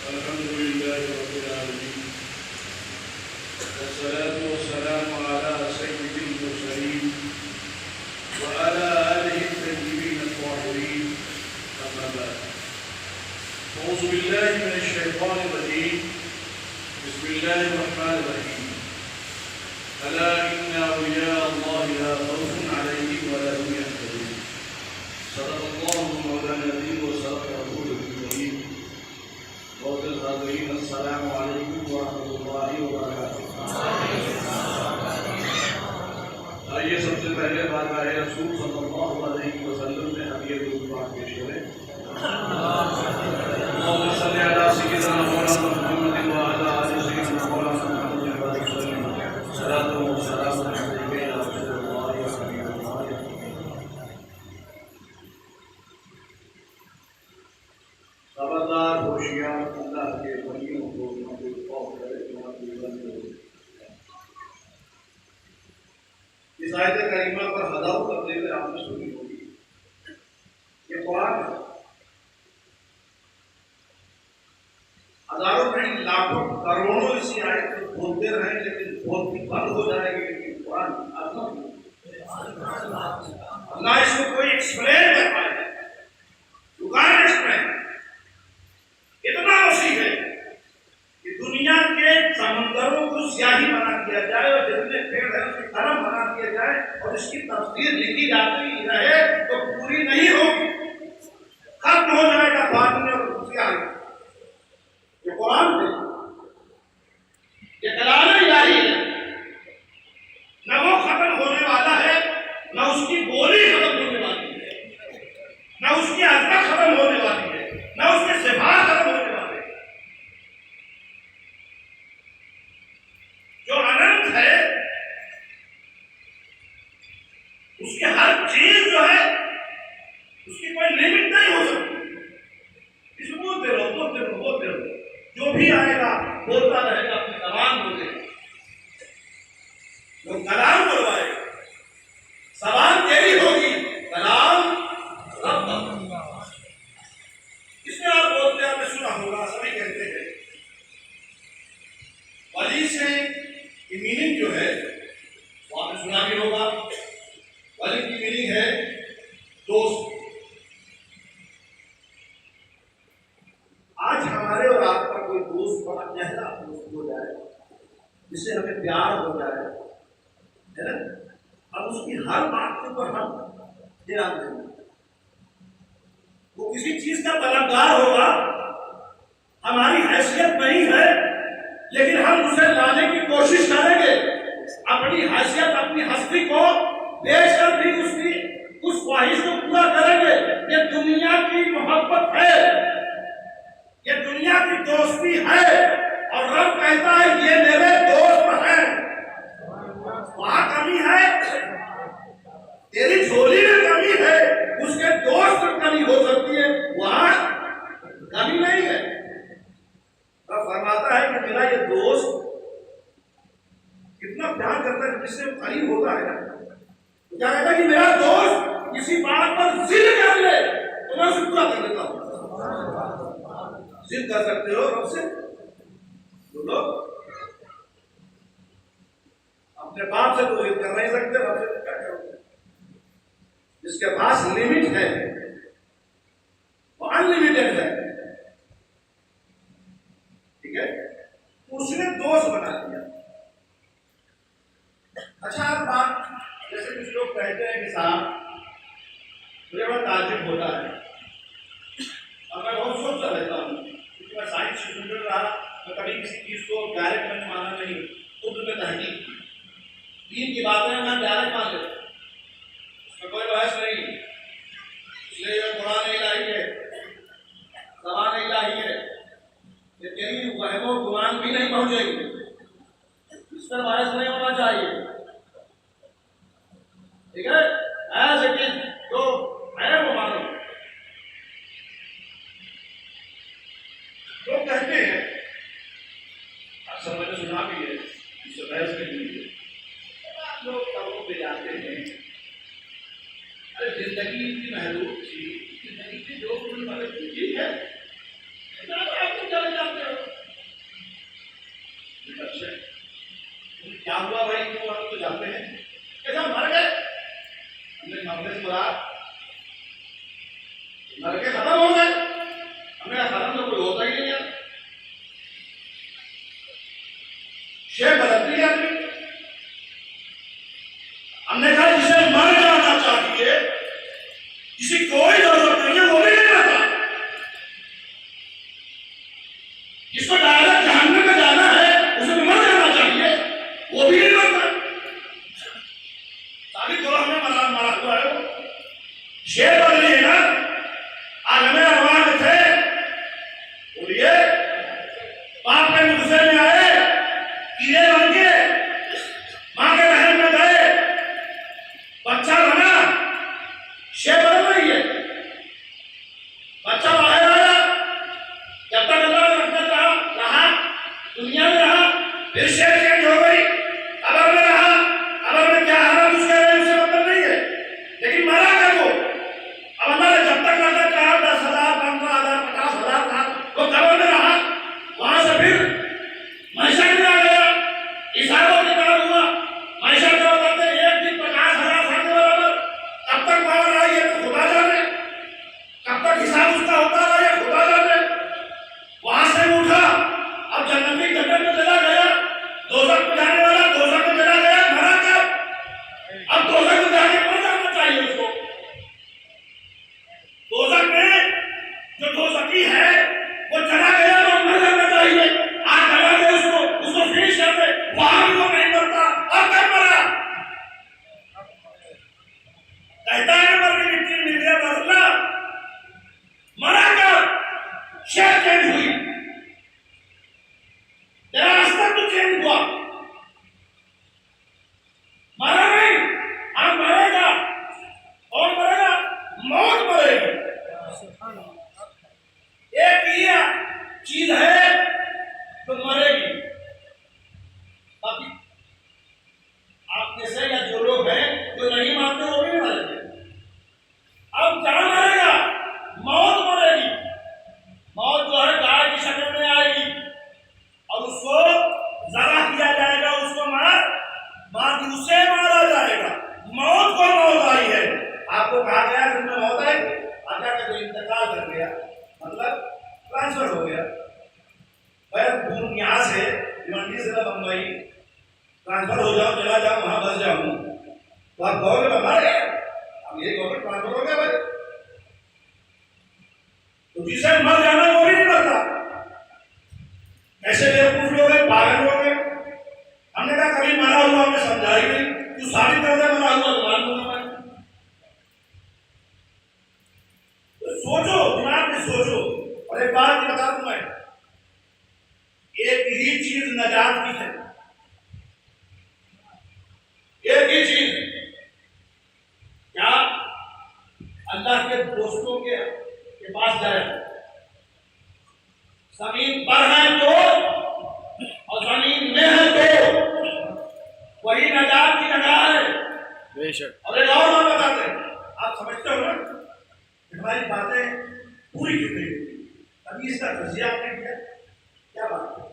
अल्हम्दुलिल्लाहि रब्बिल आलमीन वस्सलातु वस्सलामु अला सय्यिदिल मुरसलीन व अला आलिहि तय्यिबीन अत्ताहिरीन अम्मा बाद अऊज़ु बिल्लाहि मिनश शैतानिर रजीम बिस्मिल्लाहिर रहमानिर रहीम अला इन्ना औलिया अल्लाहि ला खौफुन अलैहिम व ला हुम यहज़नून सदक़ल्लाहु मौलाना अज़ीम व सदक़ रसूलुल करीम। अस्सलामु अलैकुम व रहमतुल्लाहि व बरकातुहू। आइए सबसे पहले बारगाह रसूल सल्लल्लाहु अलैहि वसल्लम में हदीयत कुर्बान पेश करें। अल्लाहुम्मा सल्लि अला सय्यिदिना मौलाना मुहम्मद व अला आलि सय्यिदिना मौलाना मुहम्मद व सल्लम सलातु व सलाम अलैका या रसूलल्लाह या हबीबल्लाह। खबरदार होशियार अल्लाह के वलियों को महबूब खौफ करे इस आयत करीमा पर हदाऊ करते हुए आपने सुनी होगी। ये कुरान है, हजारों नहीं लाखों करोड़ों इसी आयत को बोलते रहे लेकिन बोलती बंद हो जाएगी। लेकिन कुरान अल्लाह इसको कोई एक्सप्लेन कर पाए एक्सप्लेन इतना वसी है कि दुनिया के समंदरों को स्याही बना दिया जाए और जितने पेड़ है उसकी कलम बना दिया जाए और इसकी तफसीर लिखी जाती रहे तो पूरी नहीं होगी, खत्म हो जाएगा बाद में। और दूसरी आयत ये कुरान है, ये कलाम इलाही है, न वो खत्म होने वाला है न उसकी बोली खत्म होने वाली है, न उसकी अज़मत खत्म होने वाली है, न उसके सिफात खत्म होने वाले। जो अनंत है उसकी हर चीज जो है उसकी कोई लिमिट नहीं हो सकती। इसको बोलते रहो बोलते रहो बोलते रहो, जो भी आएगा बोलता रहेगा, अपनी जबान बोलेगा, जो कलाम बोलवाएगा, जबान तेरी होगी, कलाम रब का। इसमें आप बोलते हैं, आपने सुना होगा, सभी कहते हैं वली से की मीनिंग जो है वो आपने सुना भी होगा। वली की मीनिंग है दोस्त। आज हमारे और आपका कोई दोस्त बड़ा गहरा दोस्त हो जाए, जिससे हमें प्यार हो जाए, है ना, अब उसकी हर बात के ऊपर हम ध्यान देंगे। वो किसी चीज का तलबगार होगा, हमारी हैसियत नहीं है, लेकिन हम उसे लाने की कोशिश करेंगे। अपनी हैसियत अपनी हस्ती को बेचकर भी उसकी उस ख्वाहिश को पूरा करेंगे। ये दुनिया की मोहब्बत है, ये दुनिया की दोस्ती है। और रब कहता है ये मेरे दोस्त हैं। वहां कमी है, तेरी झोली में कमी है, उसके दोस्त में कमी हो सकती है, वहां कमी नहीं है। तो फरमाता है कि मेरा ये दोस्त कितना प्यार करता है, जिससे करीब होता है ना, तो क्या कहता है कि मेरा दोस्त किसी बात पर जिद कर ले तो मैं उसे पूरा कर देता हूं। जिद कर सकते हो रब से? बोलो, अपने बाप से तो जिद कर नहीं सकते, रब से क्या करोगे? जिसके पास लिमिट है वो अनलिमिटेड है, ठीक है, उसने दोस्त बना दिया। अच्छा, आप बात जैसे कुछ लोग कहते हैं कि साहब मुझे बड़ा ताज्जुब होता है, और मैं बहुत सोचता रहता हूँ क्योंकि मैं साइंस स्टूडेंट रहा, मैं कभी किसी चीज को डायरेक्ट मैंने माना नहीं, खुद में तहकीक दीन की बातें मैं डायरेक्ट मान लेता, उसमें कोई बहस नहीं। इसलिए कुरान इलाही है, ज़बान इलाही है, ये तेरी वहमो गुमान भी नहीं पहुंचेगी, इस पर बहस नहीं होना चाहिए, ठीक है। एज इट इज जो है वो मानो। लोग कहते हैं, अक्सर मैंने सुना भी है, इससे बहस के लिए लोग कब्रों पे जाते हैं, अरे जिंदगी इतनी महदूद थी, जिंदगी की जो वाले ठीक है, इतना तो आपको चले जाते हमने मामले बुला लड़के खत्म हो गए। हमने कहा खत्म तो कोई होता ही नहीं है, शेर बदलती है आदमी। हमने कहा जिसे मर जाना चाहिए, किसी कोई जरूरत नहीं है, वो भी नहीं रहता। जिसको डायरेक्ट जहन्नम में जाना है, उसे मर जाना चाहिए, वो भी नहीं रहता। साबित करो हमने मरा हुआ है। शेर बदली है ना, आलम अरवाह में थे, बोलिए पाप के मुझसे में आए, कीड़े बन के मां के रहम में गए, बच्चा बना, शेर बदल रही है। बच्चा बाहर आया, जब तक अल्लाह ने रखना रहा, दुनिया में रहा, फिर शेर चेंज हो गई, कब्र में रहा। कब्र में क्या हालत उसके रहे उसे मतलब नहीं है, लेकिन मरा क्या वो। अब अल्लाह ने जब तक रखा चाहा 10,000, 15,000, 50,000 था, वो कब्र में रहा। वहां से फिर महशर में आ गया, हिसाबों के बाद हुआ। महशर का बंदे एक दिन 50,000 साल के बराबर। कब तक पावर आई है तो खुदा जाने, कब तक हिसाब उसका होता रहा है खुदा जाने। वहां से उठा, अब जन्नती जन्नत में चला गया, दोज़ख में जाने वाला दोज़ख में चला गया, मरा कब? अब दोज़ख में जाके मर जाना चाहिए उसको। दोज़ख में जो दोज़खी है वो चला गया तो मर जाना चाहिए। आग लगा दे उसको फिनिश कर दे, वहां भी वो नहीं मरता। अब कब मरा? कहता है मर के मिट्टी मिल गया बदला, मरा कब? शेर चेंज हुई, तेरा रास्ता तो चेंज हुआ, मरा नहीं। अब मरेगा, और मरेगा, मौत मरेगी। एक ही चीज है तो मरेगी, बाकी आप में से या जो लोग हैं जो नहीं मानते वो भी नहीं मरेंगे। अब क्या मरेगा? मौत मरेगी। मौत जो है गाय की शक्ल में आएगी और उसको जरा किया जाएगा, उसको मार उसे मारा जाएगा। मौत को मौत आई है। आपको कहा गया तुमने मौत आई, आका का जो इंतकाल कर गया, मतलब ट्रांसफर हो गया। मैं यहाँ से भिवंडी से बम्बई ट्रांसफर हो जाओ, चला जाओ, वहां बस जाऊं तो आप कहोगे मैं मर गया, अब यही गवर्नमेंट ट्रांसफर हो गया भाई। तो जिसे मर जाना वो भी नहीं मरता। ऐसे बेवकूफ लोग हैं, पागल लोग हैं। हमने कहा कभी मरा हुआ हमने समझा ही नहीं, तू साबित कर दे मरा हुआ तो मान लूंगा मैं। तो सोचो, दिमाग में सोचो। और एक बात बता दूं मैं, एक ही चीज नजात की है, एक ही चीज। क्या? अल्लाह के दोस्तों के पास जाए, जमीन पर है तो और जमीन में है तो वही नजात की जगह है बेशक। और एक और बात बताते हैं, आप समझते हो ना हमारी बातें पूरी क्यों नहीं होती? अभी इसका तजिया आपने किया, क्या बात है?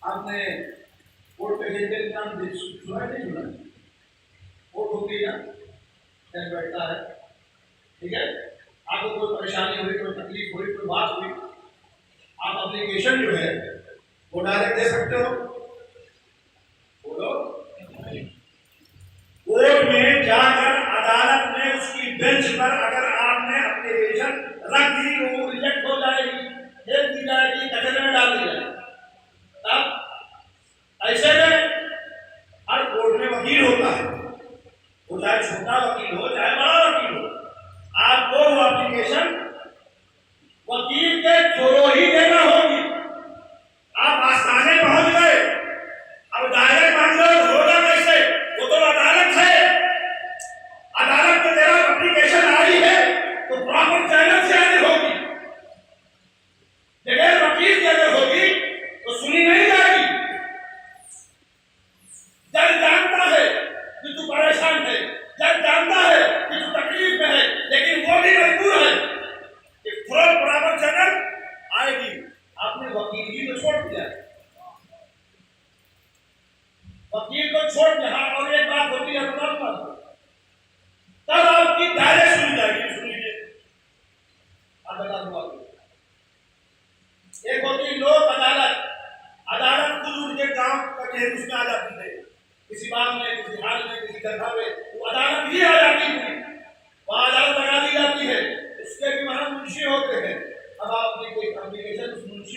आपने वोट पे के नाम सुना नहीं सुना? वोट होती है ना, जज बैठता है, ठीक है? आपको कोई परेशानी हुई, कोई तकलीफ हुई, कोई बात हुई, आप एप्लीकेशन जो है वो डायरेक्ट दे सकते हो। बोलो, कोर्ट में जाकर अदालत में उसकी बेंच पर अगर आपने एप्लीकेशन रख दी तो वो रिजेक्ट हो जाएगी, फेंक दी जाएगी, कचरे में डाल दी जाएगी। तब ऐसे में हर कोर्ट में वकील होता है, वो चाहे छोटा वकील हो चाहे बड़ा वकील हो, आपको वो एप्लीकेशन वकील के थ्रू ही देना होगी। आप आस्थाने पहुंच गए, अब डायरेक्ट मांग लो, होगा कैसे? वो तो अदालत है, अदालत में तेरा एप्लीकेशन आई है तो प्रॉपर चैनल से आनी होगी। बगैर वकील के अगर होगी तो सुनी नहीं जाएगी। जज जानता है कि तू परेशान है, जज जानता है कि तू तकलीफ में है, लेकिन वो भी मजबूर है कि प्रॉपर चैनल आएगी। आपने वकील ही को छोड़ दिया, वकील को छोड़ दिया। और एक बात होती है,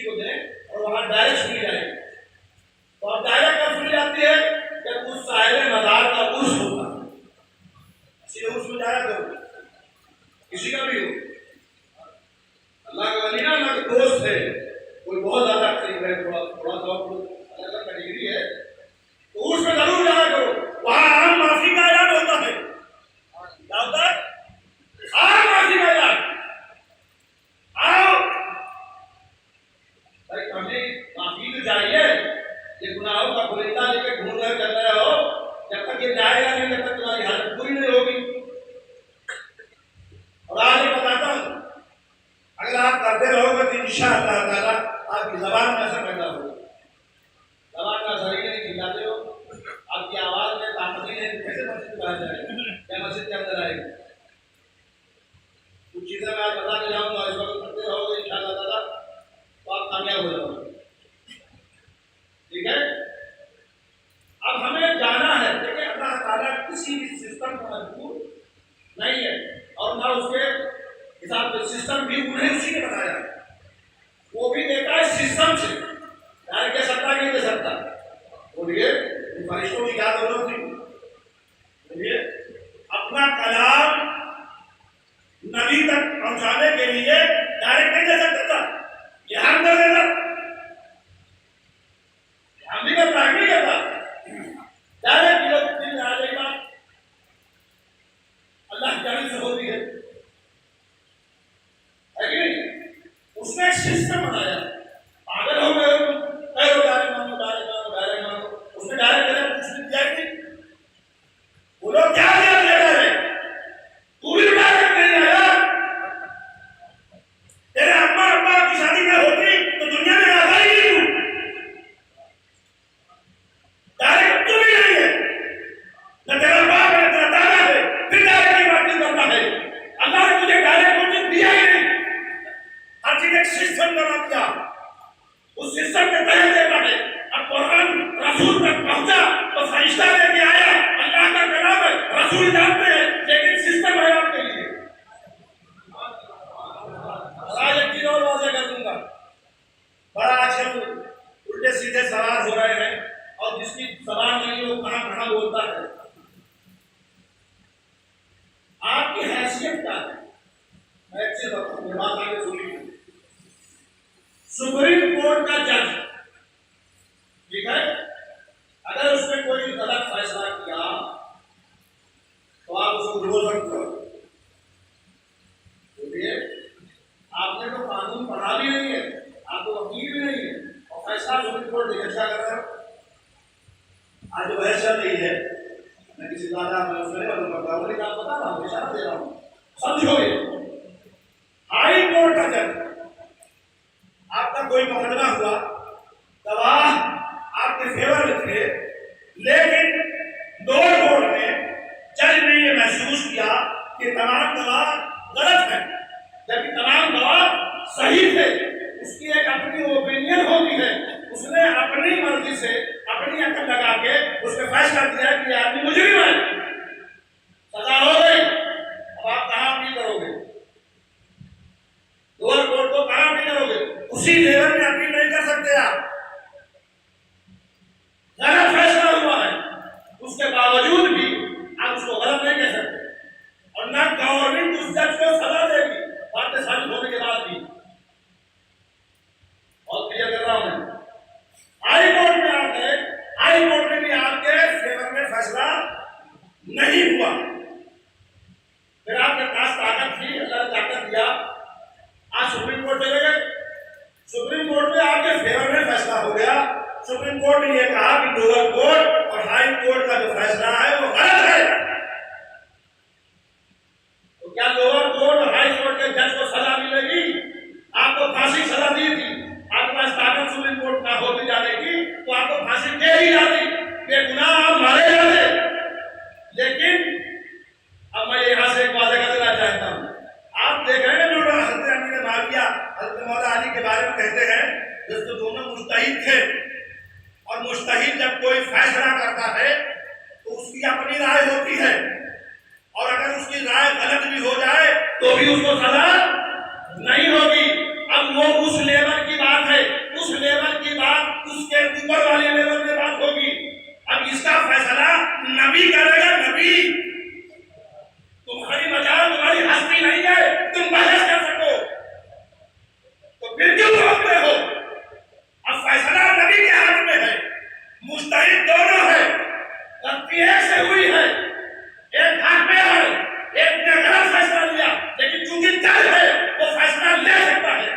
किसी को दें और वहां डायरेक्ट सुनी जाएगी। तो अब डायरेक्ट कब सुनी जाती है जब उस साहिब मदार का उर्स होता है। किसी उर्स में जाया करो, किसी का भी हो, अल्लाह का वली ना, अल्लाह के दोस्त है, कोई बहुत ज्यादा करीब है, थोड़ा थोड़ा सा अलग अलग कैटेगरी है, तो उर्स में जरूर जाया करो। वहां आम माफी का ऐलान होता है। क्या होता है? आम माफी का ऐलान। आओ भाई, हमें माफी तो चाहिए, ये गुनाहों का बुरिंदा लेके घूम रहे चल रहे हो, जब तक ये जाएगा नहीं, जब तक तुम्हारी हालत पूरी नहीं होगी। और आज मैं बताता हूं, अगर आप करते रहोगे तो इंशाअल्लाह ताला आपकी जबान में असर पैदा होगा। जबान का असर ही नहीं, खिलाते हो, आपकी आवाज में ताकत ही नहीं, कैसे मस्जिद में आ जाएगी, क्या मस्जिद के अंदर आएगी? कुछ चीजें मैं आज बताने जाऊंगा, इस वक्त करते रहोगे इंशाअल्लाह ताला तो आप कामयाब हो जाओगे। ठीक है? अब हमें जाना है, देखिए अल्लाह ताला किसी भी सिस्टम को मजबूर नहीं है और ना उसके हिसाब से सिस्टम भी उन्हें उसी ने बनाया, वो भी देता है सिस्टम से, डायरेक्ट दे सकता नहीं दे सकता। बोलिए फरिश्तों की क्या जरूरत थी? बोलिए अपना कलाम नबी तक पहुंचाने के लिए डायरेक्ट नहीं दे सकता था, ये हम कर देता, हम भी करता नहीं करता, डायरेक्ट लोग दिल में आ जाएगा, अल्लाह की जानिब से होती है कि नहीं? उसने एक सिस्टम बनाया। पागल हो गए हो, डायरेक्ट मांगो, डायरेक्ट मांगो, डायरेक्ट मांगो, उसने डायरेक्ट डायरेक्ट कुछ नहीं दिया कि बोलो क्या दिया है, तू भी डायरेक्ट नहीं आया। तेरे अम्मा अब्बा की शादी में होती तो दुनिया में आता ही नहीं, डायरेक्ट तू भी नहीं है, न तेरा बाप है, न तेरा दादा है, फिर डायरेक्ट की बात नहीं करता है। अल्लाह ने तुझे डायरेक्ट कुछ दिया ही नहीं, हर चीज एक सिस्टम बना दिया, उस सिस्टम के तहत देता है। अब कुरान रसूल तक पहुंचा तो फरिश्ता लेके आया, अल्लाह का कलाम है, रसूल जानते हैं, लेकिन सिस्टम है आपके लिए। आज एक चीज और वाज़ेह कर दूंगा, बड़ा आजकल उल्टे सीधे सवाल हो रहे हैं और जिसकी जबान नहीं है वो कहां कहां बोलता है। आपकी हैसियत क्या है? मैं एक चीज बताऊं, बात आगे सुनिए। सुप्रीम कोर्ट का जज, ठीक है, अगर उसने कोई गलत फैसला किया तो आप उसको बोल सकते हो। बोलिए, आपने तो कानून पढ़ा भी नहीं है, आप तो वकील भी नहीं है और फैसला सुप्रीम कोर्ट देखा कर रहे हो। आज जो बहस चल रही है, मैं किसी दादा में उसमें बदल करता हूँ, लेकिन आप बता रहा हूँ, इशारा दे रहा हूँ, समझोगे। हाई कोर्ट का जज, आपका कोई मुकदमा हुआ, गवाह आपके फेवर में थे, लेकिन लोअर कोर्ट में जज ने ये महसूस किया कि तमाम गवाह गलत है, जबकि तमाम गवाह सही थे। उसकी एक अपनी ओपिनियन होती है, उसने अपनी मर्जी से अपनी अकल लगा के उसने फैसला किया कि ये आदमी मुजरिम है, सजा हो गई। अब आप कहां अपील करोगे? लोअर कोर्ट को कहां अपील करोगे? उसी लेवल में अपील नहीं कर सकते आप। गलत फैसला हुआ है, उसके बावजूद भी आप उसको गलत नहीं कह सकते और ना गवर्नमेंट उस जज को सजा देगी बातें साबित होने के बाद भी। और क्लियर कर रहा हूं मैं, हाई कोर्ट में आके हाई कोर्ट में भी आपके फेवर में फैसला नहीं हुआ, फिर आपके पास ताकत थी, अल्लाह ने ताकत दिया, आज सुप्रीम कोर्ट चले गए, सुप्रीम कोर्ट में आपके फेवर में फैसला हो गया। सुप्रीम कोर्ट ने यह कहा कि लोअर कोर्ट और हाई कोर्ट का जो फैसला है वो गलत है। तो क्या लोअर कोर्ट और हाई कोर्ट के जज को सजा मिलेगी? आपको फांसी सजा दी थी, आपके पास ताकत सुप्रीम कोर्ट का होती जाने की, तो आपको फांसी दे ही जाती, बेगुनाह आप मारे जाते। लेकिन अब मैं यहां से एक बात कर देना चाहता हूं, आप देख रहे हैं जो हजरत अमीर माविया हजरत मौला अली के बारे में कहते हैं, जिसको दोनों मुस्तहिद थे, और मुस्तहिद जब कोई फैसला करता है तो उसकी अपनी राय होती है, और अगर उसकी राय गलत भी हो जाए तो भी उसको सजा नहीं होगी। अब वो उस लेवल की बात है ऊपर वाले लेवल में बात होगी। अब इसका फैसला नबी करेगा। नबी, तुम्हारी मजाल, तुम्हारी हस्ती नहीं है तुम बहस कर सको, तो फिर क्यों रोकते हो? अब फैसला नबी के हाथ में है। मुस्तहिद दोनों है, गलती एक से हुई है, एक हाथ में है, एक ने गलत फैसला लिया, लेकिन चूंकि जज है वो फैसला ले सकता है।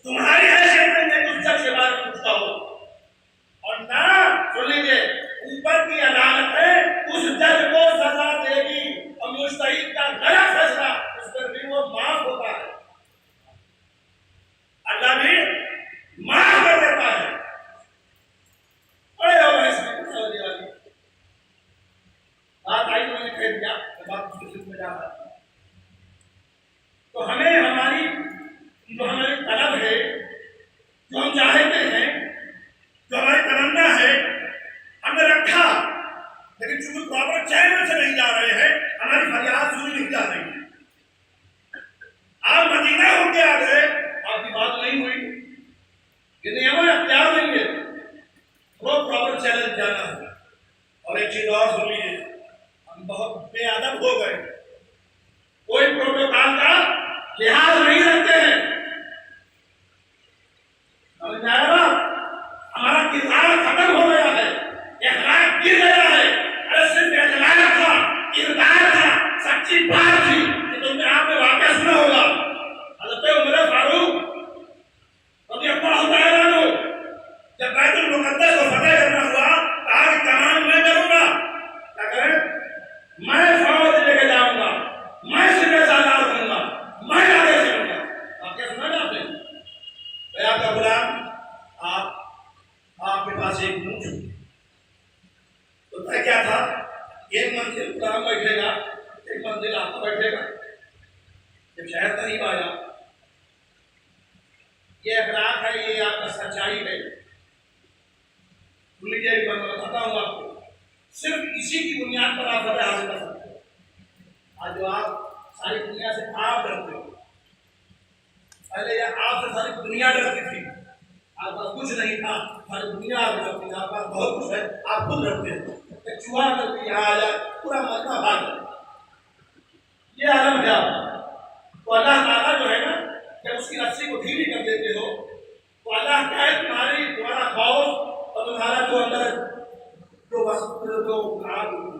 तुम्हारी हैसियत में मैं उस जज के बारे में पूछता हूं, और ना सुन लीजिए, ऊपर की अदालत है उस जज को सजा देगी, और मुस्तहिद का गलत फैसला उस पर भी वो माफ होता है, अल्लाह भी माफ कर देता है। अरे बात आई तो मैंने कह दिया, बात में जा रहा। तो हमें हमारी जो हमारी तलब है, जो हम चाहते हैं, जो हमारी तमन्ना है, हमने रखा, लेकिन चूंकि प्रॉपर चैनल से नहीं जा रहे हैं, हमारी फरियाद सुनी नहीं जा रही है। आप मदीना होके आ गए, आपकी बात नहीं हुई, ये नियम अख्तियार नहीं है, वो प्रॉपर चैनल जाना है। और एक चीज और सुन लीजिए, हम बहुत बेअदब हो गए, कोई प्रोटोकॉल का लिहाज नहीं रखते हैं। हमारा किरदार खत्म हो गया है, अखलाक गिर गया है। अरे सिर्फ अखलाक था, किरदार था, सच्ची बात थी कि तुमने आपने वाकया सुना होगा। हज़रत उमर फारूक रज़ियल्लाहु तआला अन्हु जब बैतुल मुक़द्दस को फतेह करना हुआ, कहा कि कमान मैं करूंगा, क्या करें, मैं फौज लेके जाऊंगा, मैं सिपह सालार दूंगा, मैं आदेश दूंगा। वाकया सुना ना आपने? आपका गुलाम, आपके पास एक ऊंट, तो तय क्या था, एक मंजिल गुलाम बैठेगा, एक मंजिल आपका बैठेगा। जब शहर करीब आया, ये अखलाक है, ये आपका सच्चाई है। सुन लीजिए, मैं बताता हूँ आपको, सिर्फ इसी की बुनियाद पर आप फतह हासिल कर सकते हो। आज जो आप सारी दुनिया से आप डरते हो, पहले यह आपसे सारी दुनिया डरती थी, आप पास कुछ नहीं था, सारी दुनिया आपको डरती थी, आप पास बहुत कुछ है, आप खुद डरते हैं। एक चूहा करके यहाँ आ जाए, पूरा मरना भाग जाए, ये आलम है आप। तो अल्लाह ताला जो है ना, जब उसकी रस्सी को ढीली कर देते हो, तो अल्लाह क्या है, तुम्हारा खौफ और तुम्हारा जो अंदर जो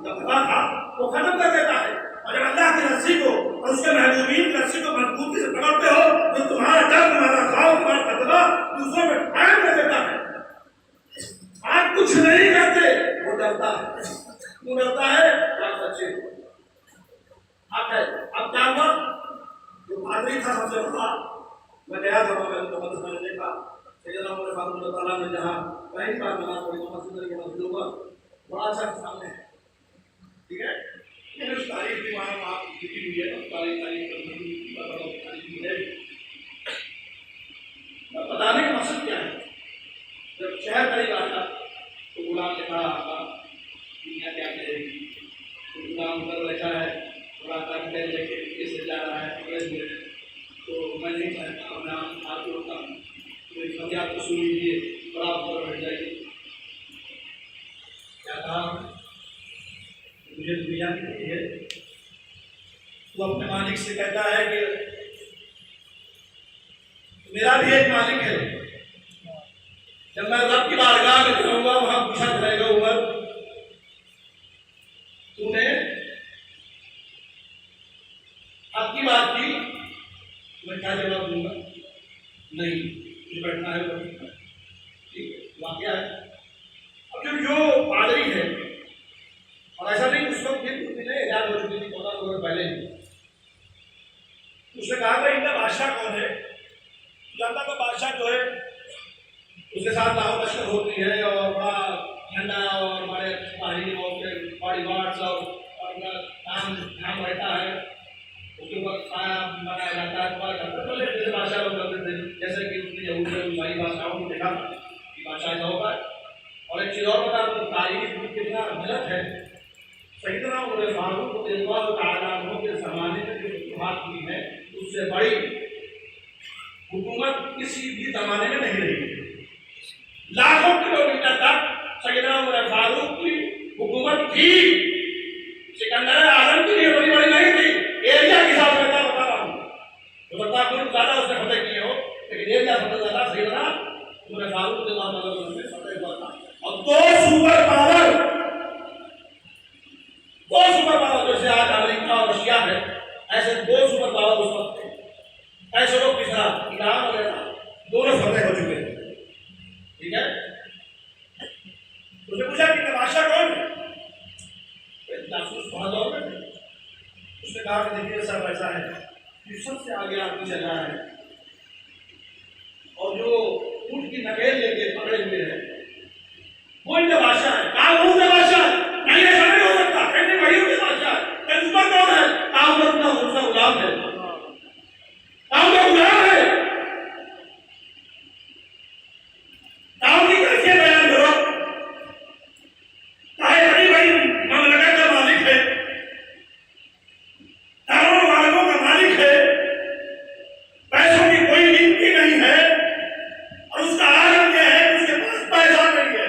दबदबा था वो खत्म कर देता है। और जब अल्लाह की रस्सी को और उसके महबूबीन की रस्सी को मजबूती से पकड़ते हो, तो तुम्हारा डर, तुम्हारा खौफ, तुम्हारा दबदबा दूसरों में कायम कर देता है। आप कुछ नहीं करते, वो डरता है। क्यों डरता है? आप सच्चे हो। आप है, अब क्या हुआ, जो पादरी था सबसे बड़ा, मैं गया था वहां पे, मैंने देखा सैयदना उमर फारूक रज़ियल्लाहु ताला ने जहाँ पहली बार नमाज पढ़ी, तो मस्जिद के मस्जिद होगा बड़ा अच्छा सामने है, ठीक है। मैंने उस तारीफ की वहाँ आप लिखी हुई है, तारीफ है। बताने का मकसद क्या है, जब शहर करीब आता तो गुलाम ने कहा, दुनिया क्या कहेगी, तो गुलाम उधर बैठा है, थोड़ा तक लेके इससे जा रहा है, तो मैं नहीं चाहता अपना हाथ जोड़ता हूँ, तो इस फरियाद को सुन लीजिए और आप ऊपर बैठ जाइए। क्या कहा, मुझे दुनिया की है, तो अपने मालिक से कहता है कि मेरा भी एक मालिक है, जब मैं रब की बारगाह में जाऊंगा वहां पूछा जाएगा, उमर तूने आपकी बात की, मैं क्या जवाब दूंगा, नहीं मुझे बैठना है, ठीक है, वाकया है। अब जो पादरी है, और ऐसा नहीं उस वक्त याद हो चुकी थी 14 वर्ष पहले, उसने कहा था इनका बादशाह कौन है, जानता का बादशाह जो है उसके साथ लाहौर लश्कर होती है, और बड़ा ठंडा और बड़े सिपाही और बड़ी गार्ड्स और काम रहता है, उसके ऊपर खाना बनाया जाता है। जैसे बादशाह लोग करते थे, जैसे कि उसने यहूद में ईसाई बादशाहों को देखा कि बादशाह ऐसा होगा। और एक चीज़ और बता दूँ, तारीख कितना गलत है। सैयदना उमर फारूक रज़ियल्लाहु तआला अन्हु के ज़माने में जो बात हुई है, उससे बड़ी हुकूमत किसी भी जमाने में नहीं रही। लाखों किलोमीटर तक सैयदना उमर फारूक की हुकूमत थी। सिकंदर आजम के लिए बड़ी बड़ी नहीं थी, एरिया के हिसाब से बता रहा हूँ। तो बता कुछ ज्यादा उसने फतेह किए हो, लेकिन एरिया सबसे ज्यादा सैयदना उमर फारूक ने फतेह हुआ था। और दो सुपर पावर जैसे आज अमेरिका और रशिया है, ऐसे दो सुपर पावर उस वक्त थे। ऐसे लोग किस तरह ईरान और दोनों फतेह हो चुके हैं। ठीक है, उसने पूछा कि बादशाह कौन है? जासूस बहुत दौर में थे। उसने कहा कि देखिए सब ऐसा है कि सबसे आगे आदमी चल रहा है और जो ऊंट की नकेल लेके पकड़े हुए हैं वो इनका बादशाह है। कहा वो उनका बादशाह है? नहीं, ऐसा नहीं हो सकता। कहते वही उनके बादशाह है। कहते ऊपर कौन है? कहा ऊपर अपना उसका गुलाम है। कहा उनका गुलाम है। कहा उनकी कैसे बयान करो? कहा बड़ी बड़ी mamlakat का मालिक है, करोड़ों मालिकों का मालिक है, पैसों की कोई गिनती नहीं है और उसका आलम यह है कि उसके पास पैसा नहीं है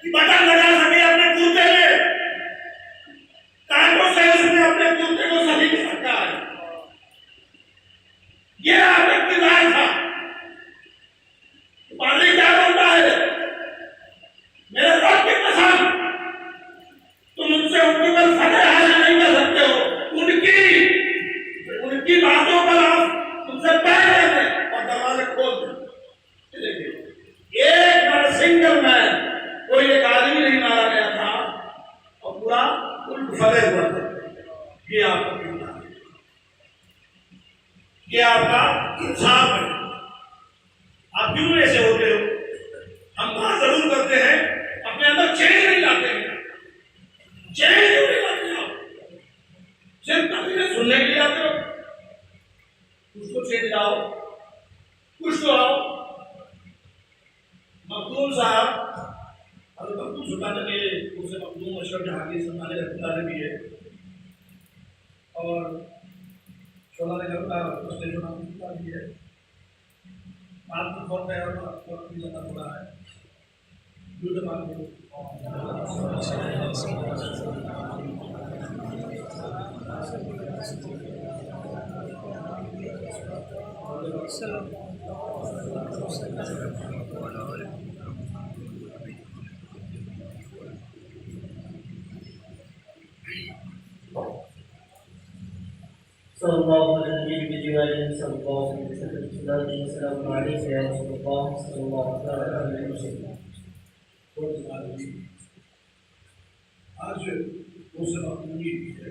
कि बटन लगा सके अपने कुर्ते में, कांटों से उसने अपने कुर्ते को सही कर सकता है। यह आप इख्तियार था। पादरी क्या बोलता है? मेरे रब की कसम, तुम उनसे उनके पर फतेह हासिल नहीं कर सकते हो। उनकी बातों पर आप उनसे पैर लेते और दरवाजे खोल देते। देखिए, एक सिंगल मैन, कोई एक आदमी नहीं मारा गया था और पूरा उल्ट फतेह हुआ था। ये आपका किरदार है, ये आपका इंसाफ है। आप क्यों ऐसे होते हो? हम बात जरूर करते हैं, अपने अंदर चेंज नहीं लाते हैं। चेंज क्यों नहीं लाते हो? सिर्फ तकरीरें सुनने के लिए आते हो। कुछ तो चेंज लाओ, कुछ तो आओ। मखदूम साहब, अगर मखदूम सुल्तान के उसे मखदूम अशरफ जहांगीर सम्मानित रखने भी है और शोला नगर का उसने जो नाम भी है, बात तो बहुत है और वक्त भी ज़्यादा हो रहा है। युद्ध मांग Sallallahu alaihi wasallam. आज उस मखदूमी है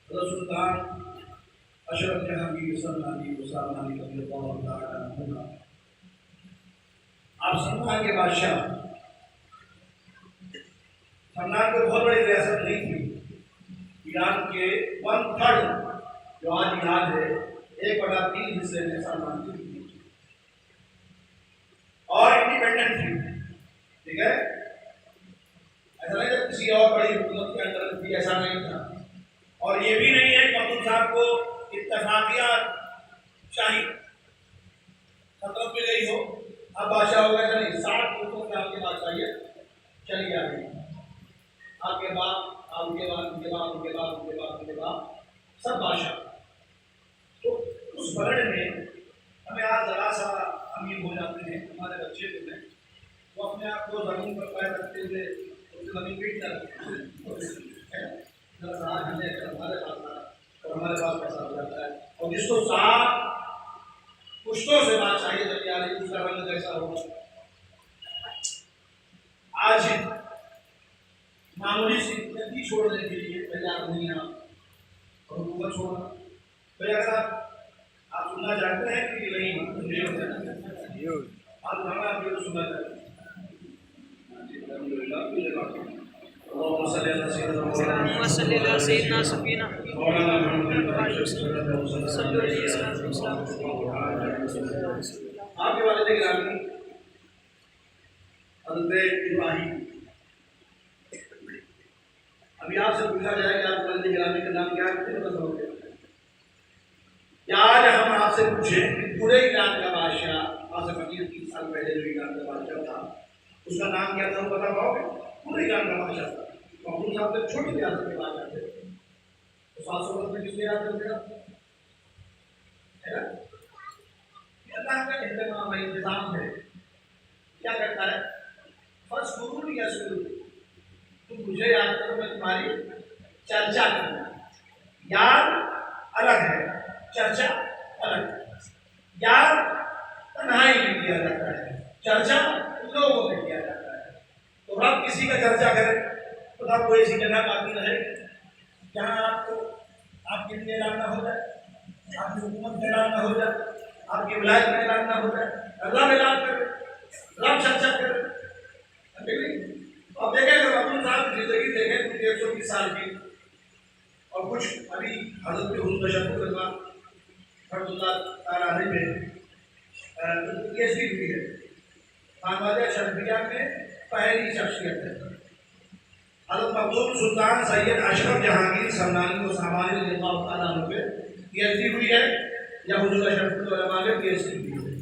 सुल्तान अशरफ जहांगीर सम्मानी उसामानी कभी आप सम्मान के बादशाह। सम्मान को बहुत बड़ी रियासत नहीं थी। ईरान के 1/3 जो आज ईरान है 1/3 हिस्से में सम्मान की थी और इंडिपेंडेंट थी। ठीक है, ऐसा नहीं था किसी और बड़ी हुकूमत के अंदर भी, ऐसा नहीं था। और ये भी नहीं है कि मखदूम साहब को इत्तफाकिया शाही खत्म मिल गई हो, अब बादशाह हो गया। नहीं, 60 पुरुषों से आपके पास चाहिए, चलिए आ गई। आपके बाद उनके बाद उनके बाद उनके बाद उनके बाद उनके बाद सब बादशाह। तो उस वर्ड में हमें आज जरा सा अमीर हो जाते हैं। हमारे बच्चे जो हैं वो अपने आप को जमीन पर पैर रखते हुए जमीन पीट कर हमारे पास पैसा हो जाता है। और जिसको साफ पुश्तों से बात चाहिए जब यार उसका रंग कैसा होगा। आज मामूली सी गलती छोड़ने के लिए तैयार नहीं है और हुकूमत छोड़ना। तो अगर आप सुनना चाहते हैं कि नहीं आप हमें सुनना चाहते हैं। आपके वालिद गिरामी हज़रत इब्राहीम, अभी आपसे पूछा जाए कि आपके वालिद गिरामी का नाम क्या है, कितने पता होगा? या आज हम आपसे पूछें पूरे ईरान का बादशाह आज से 25-30 साल पहले जो ईरान का बादशाह था उसका नाम क्या था वो बता पाओगे? पूरे ईरान का बादशाह था। महमूद साहब तो छोटे रियासत के बादशाह थे, तो 700 में किसने याद कर दिया है ना? अल्लाह का इंतजाम है। क्या करता है? फर्स्ट गुरु या शुरू तुम मुझे याद करो, मैं तुम्हारी चर्चा करूँ। याद अलग है, चर्चा अलग है। याद तन्हाई में किया जाता है, चर्चा लोगों में किया जाता है। तो रब किसी का चर्चा करे तो रब कोई ऐसी जगह बाकी रहे जहाँ आपको आपके लिए ऐलान ना हो जाए, आपकी हुकूमत में ऐलान ना हो जाए, आपकी विलायत में ऐलान ना हो जाए। रब ऐलान करे, रब चर्चा करे। अब देखें अगर महमूद साहब की जिंदगी देखें तो 120 साल की, और कुछ अभी हजरत के हुजूर तशक्कुर में पीएचडी हुई है। खानवाजा शर्फिया में पहली शख्सियत है। हजरत मखदूम सुल्तान सैयद अशरफ जहांगीर सरनानी व सामानी रज़ियल्लाहु तआला अन्हु पे पीएचडी हुई है, या हुजूर शर्फुल उलमा में पीएचडी हुई है।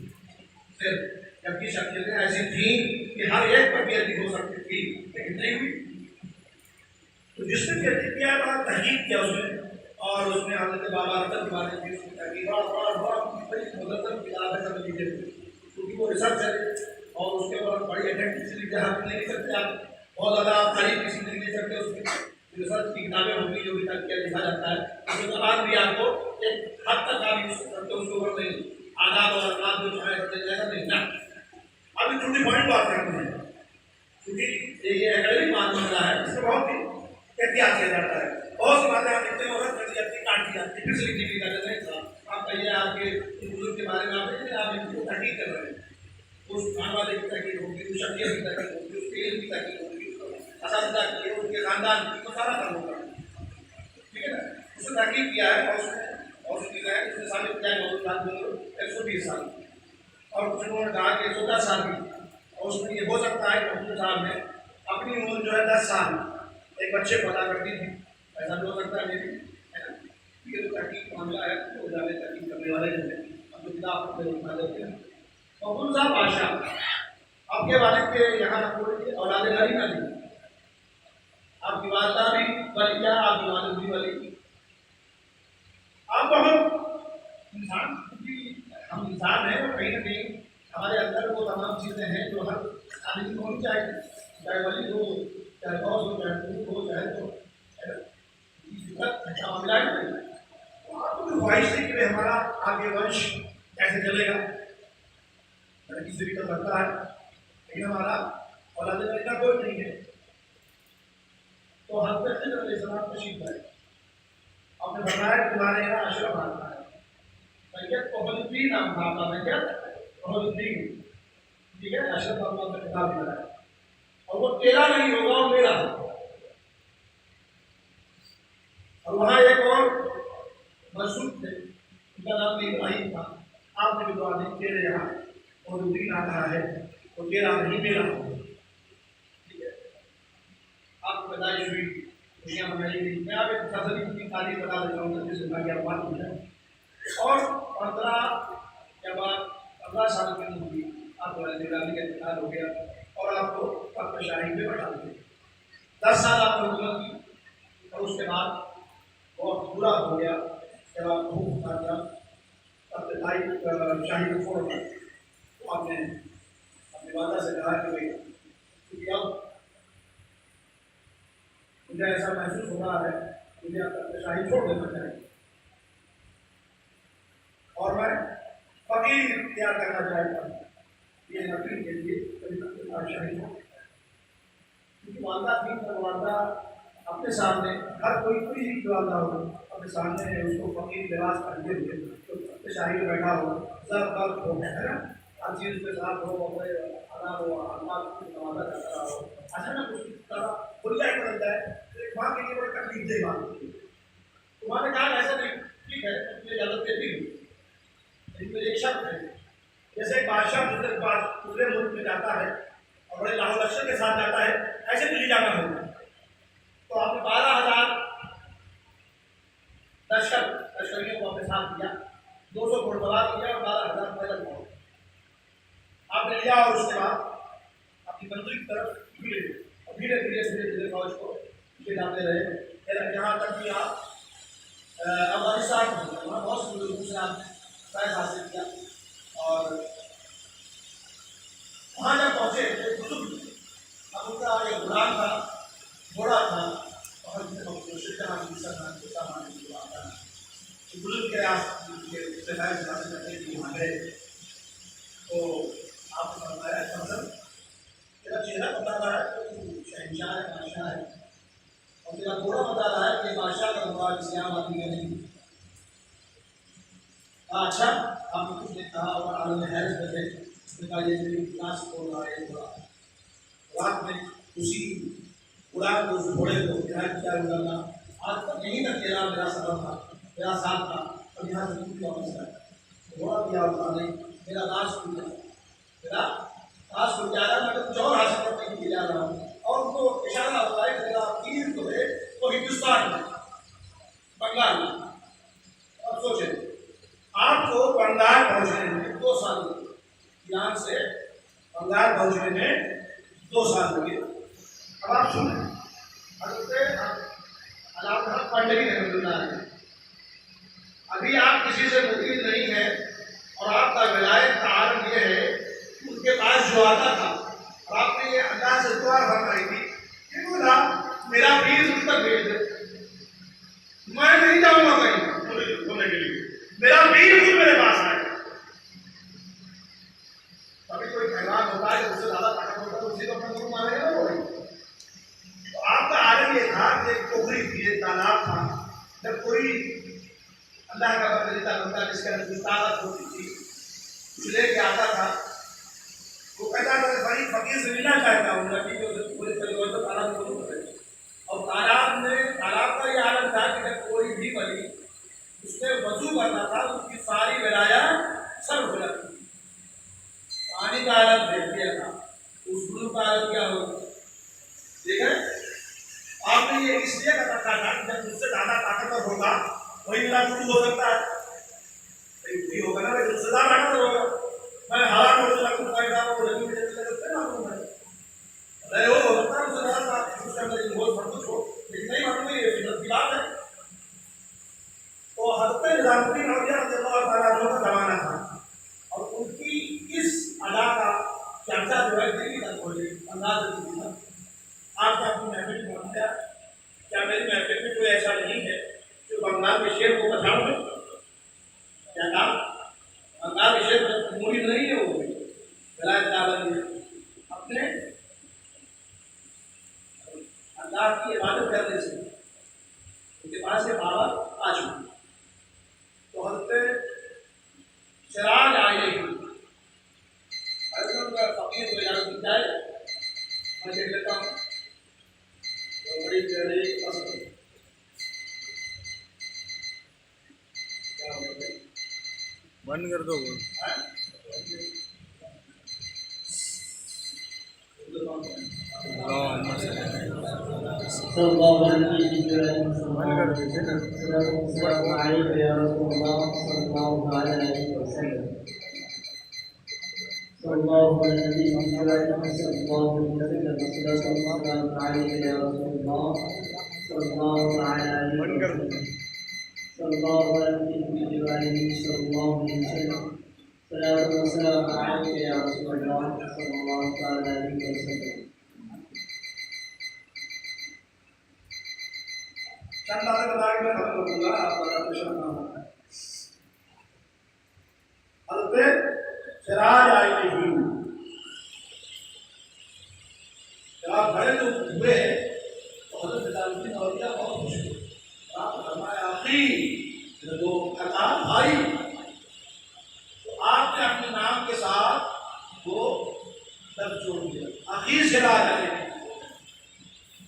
सिर्फ जबकि शख्सियतें ऐसी थी कि हर एक पर पीएचडी हो सकती थी, लेकिन नहीं हुई। तो जिसने पीएचडी किया बड़ा तहकीक किया उसने, और उसने हजरत बाबा रतन के बारे में किताब है, समझ लीजिए, क्योंकि वो रिसर्च है और उसके ऊपर बड़ी अटेंटिव जहाँ नहीं लिख सकते आप, बहुत ज़्यादा तारीफ किसी नहीं लिख सकते। उसकी रिसर्च की किताबें होंगी जो भी तक क्या लिखा जाता है, उसके बाद भी आपको एक हद तक आप यूज करते हो, उसके ऊपर नहीं आदाब और अखलाक जो चाहे करते ऐसा नहीं ना। अभी छोटी पॉइंट बात करते हैं, क्योंकि ये एकेडमिक मामला है, इसमें बहुत ही एहतियात किया जाता है। बहुत सी बातें आप लिखते हो रद्द कर दी जाती है, काट दी जाती है, फिर से लिखने की इजाजत नहीं था। आप कहिए आपके बुजुर्ग के बारे में आप इनको तहकीक कर रहे हैं, उस खानवाले की तहकीक होगी, उस शख्सियत की तहकीक होगी, उस तेल की तहकीक होगी, असादा की, उनके खानदान की, तो सारा काम होगा, ठीक है ना। उसने तहकीक किया है और उसने किया है, उसने साबित किया है 120 साल, और कुछ उन्होंने कहा कि 110 साल की, और उसमें ये हो सकता है कि महमूद साहब ने अपनी उम्र जो है 10 साल एक बच्चे को अदा कर दी थी, ऐसा भी हो सकता है, है ना। ये तो तहकीक मामला है, तो ज़्यादा तहकीक करने वाले जो है अब तो किताब उठा देते हैं। महमूद साहब बादशाह आपके वालिद के यहाँ औलाद गरी ना दी, आपकी वालदा भी वलिया, आपकी वालिद भी वली। आप बहुत इंसान, क्योंकि हम इंसान हैं और कहीं ना कहीं हमारे अंदर वो तमाम चीज़ें हैं जो हर आदमी को होनी चाहिए, चाहे वली हो, चाहे बॉस हो, चाहे दूध हो, चाहे तो अच्छा मामला है। तो आपको भी ख्वाहिश थी कि हमारा आगे वंश कैसे चलेगा, किसी भी तरह लगता है, लेकिन हमारा औलाद का कोई नहीं है। तो हज़रत खिज़र अलैहिस्सलाम तशरीफ़ लाए, आपने बताया कि तुम्हारे यहाँ अशरफ आता है, सैयद क़ुतबुद्दीन नाम था आपका, सैयद क़ुतबुद्दीन, ठीक है। अशरफ आपका खिताब मिला है, और वो तेरा नहीं होगा और मेरा होगा। और वहाँ एक और मशहूर थे, उनका नाम भी इब्राहिम था। आपने भी दुआ नहीं, तेरे यहाँ और दिन आ रहा है तो तेरा नहीं मेरा होगा, ठीक है। आपकी पैदाइश हुई, खुशियाँ मनाई गई। मैं आप एक फसली की तारीफ बता देता हूँ जिससे बाकी आप बात हो जाए। और 15 साल की उम्र हुई, आपको निगरानी का इंतजार हो गया और आपको शाही में बैठा दिया। 10 साल आपने हुकूमत की, और उसके बाद बहुत बुरा हो गया, जब आप भूख उठा दिया, अपने भाई शाही को फोड़ दिया। तो आपने अपनी वादा से कहा कि भाई, क्योंकि अब मुझे ऐसा महसूस हो रहा है, मुझे अपने शाही छोड़ देना चाहिए और मैं फकीर तैयार करना चाहता हूँ ये नकली के लिए शाही हो। क्योंकि वालदा थी, तो वालदा अपने सामने हर कोई भी वालदा हो अपने सामने उसको फकीर लिबास पहनते हुए तो अपने शाही में बैठा हो, सब हो, है ना, हर चीज़ के साथ हो, अपने अदा हो, अल्लाह वादा करता हो, अचानक उसकी तरह खुल जाए बन जाए, तो एक माँ के लिए बड़ी तकलीफ दे बात होती है। तो माँ ने कहा ऐसा नहीं, ठीक है, मुझे इजाज़त देती हूँ, लेकिन मुझे एक शर्त है, जैसे एक बादशाह दूसरे मुल्क में जाता है और बड़े लाहौल लश्कर के साथ जाता है, ऐसे मुझे जाना होगा। तो आपने 12,000 लश्करियों को अपने साथ दिया, 200 घोड़सवार किया और 12,000 यहाँ तक कि आप अफगानिस्तान में वहाँ बहुत से लोगों से आप फैज हासिल किया और वहाँ जब पहुँचे तो बुजुर्ग अब उनका एक गुलाम था, घोड़ा था और बुजुर्ग के वहाँ गए तो आपने बताया तेरा चेहरा बता रहा है कि शहनशाह है, बादशाह है, और तेरा घोड़ा बता रहा है कि बादशाह का घोड़ा जिसे आम आदमी का नहीं। अच्छा, आपने कुछ नहीं कहा और आलम हैरत में थे, उसने कहा ये मेरी क्लास बोल रहा है घोड़ा। रात में उसी उड़ान को, उस घोड़े को ध्यान किया उड़ाना, आज तक यहीं तक तेरा मेरा सफर था, मेरा साथ था, और यहाँ से टूट वापस आया। घोड़ा दिया उड़ा नहीं, मेरा दास टूट गया, मेरा दास टूट गया, मैं तो कुछ और हासिल करने के लिए जा रहा हूँ। और उनको इशारा होता है कि मेरा तीर जो है वो हिंदुस्तान में, बंगाल में। अब सोचे आपको बंगाल पहुंचने में 2 साल लगे, यहाँ से बंगाल पहुंचने में 2 साल लगे। अब आप सुने पंडित है, अभी आप किसी से मुरीद नहीं है और आपका विलायत का आलम यह है कि उनके पास जो आता था और आपने ये अल्लाह से दुआ फरमाई थी कि बोला मेरा पीर मुझ तक भेज दे, मैं नहीं जाऊंगा कहीं होने के लिए, मेरा पीर खुद मेरे पास आए। कभी कोई पैगाम होता है उससे ज्यादा ताकत होता है तो उसी को अपना गुरु मानेगा ना वो। तो आपका आलम ये था कि पोखरी थी, एक तालाब था, जब कोई अल्लाह का बंदा बनता जिसके अंदर कुछ ताकत होती थी कुछ लेके आता था, वो कहता था भाई फकीर से मिलना चाहता हूँ, लड़की को पूरे तो तालाब को करे। और तालाब का ये आलम था कि जब कोई भी बनी उसने वजू करना था उसकी सारी विलाया सब हो जाती थी। पानी का आलम भेज दिया था, उस गुरु का आलम क्या हो, ठीक है। आपने ये इसलिए कर रखा था कि जब उससे ज्यादा ताकतवर होगा वही मेरा गुरु हो सकता है, वही होगा ना, वही उससे ज्यादा ताकतवर होगा। मैं हवा को लगू पैदा वो लगी मुझे लगता है मालूम है, अरे वो हो सकता है उससे ज्यादा उसके अंदर बहुत मजबूत हो, लेकिन नहीं मालूम ये फितरत की बात है। तो हज़रत निज़ामुद्दीन औलिया रज़ियल्लाहु तआला अन्हु का ज़माना था और उनकी इस अदा का चर्चा जो है दिल्ली तक हो गई, अंदाज दिल्ली तक। आपका अपनी महफिल में पहुंच गया, क्या मेरी महफिल में कोई ऐसा नहीं है जो बंगाल के शेर को पछाड़ में, क्या कहा बंगाल के शेर मुरीद नहीं है, वो विलायत का आलम अपने अल्लाह की इबादत करने से उनके पास ये पावर आ चुकी। तो हज़रत सिराज आए फकीर को याद की जाए, मैं देख लेता हूँ तो बड़ी प्यारी पसंद बंद कर दो। चंद बातें बता के मैं खत्म करूंगा, आपका प्रश्न ना होगा। हज़रत सिराज आई नहीं, जब आप बड़े लोग हुए तो हज़रत निज़ामुद्दीन औलिया बहुत खुश हुए। आप फरमाया आखी जो कहा भाई, तो आपने अपने नाम के साथ वो दर्द जोड़ दिया, आखिर सिराज आई।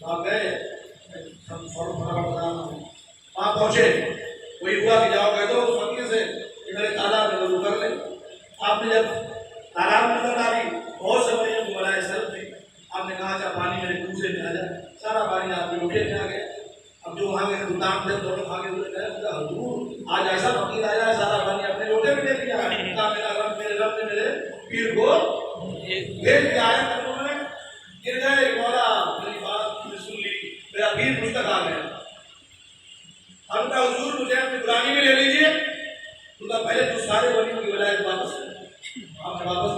आप गए वहाँ पहुंचे, वही हुआ कि जाओ गए तो उस फकीर से मेरे तालाब में वजू कर ले। आपने जब तालाब में नजर डाली बहुत से बड़े बुलाए सर थे, आपने कहा अच्छा पानी मेरे दूसरे में आ जाए, सारा पानी आपके लोटे में आ गया। अब जो वहाँ के गुदाम थे दोनों भागे हुए गए, हजूर आज ऐसा फकीर आया है सारा पानी अपने लोटे में ले लिया, मेरा रब मेरे रब ने मेरे पीर को भेज दिया है। गिर गए, मौला मेरी बात सुन ली, मेरा पीर मुझ तक आ गया। हम कहा हुजूर मुझे अपनी गुलामी में ले लीजिए। तो पहले तो सारे वलियों की वलायत वापस आपने वापस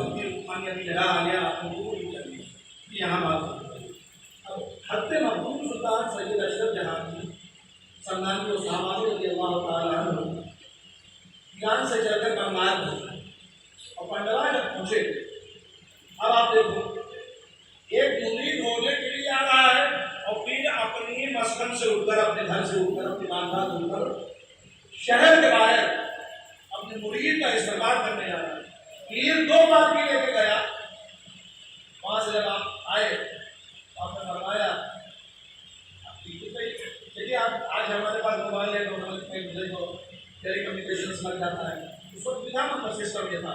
अभी जगह आ गया, आपने यहाँ बात अब हत्ते महमूद सुल्तान सैयद अशरफ जहाँ की सम्मान को सामान्य रजी अल्लाह तआला अन्हु ईरान से चलकर बंगाल पहुंचे और पंडवा जब पहुंचे, अब आप देखो एक मुरीद होने के लिए आ रहा है और फिर अपनी मस्कन से उठकर, अपने घर से उठकर, अपने खानदान से उठकर शहर के बाहर अपने मुरीद का इस्तेमाल करने जा रहा है। फिर 2 बार की लेके गया, वहां से जब आप आए आपने फरमाया देखिए आप आज हमारे पास मोबाइल है तो टेलीकम्युनिकेशन लग जाता है, उस वक्त विधान का सिस्टम ये था,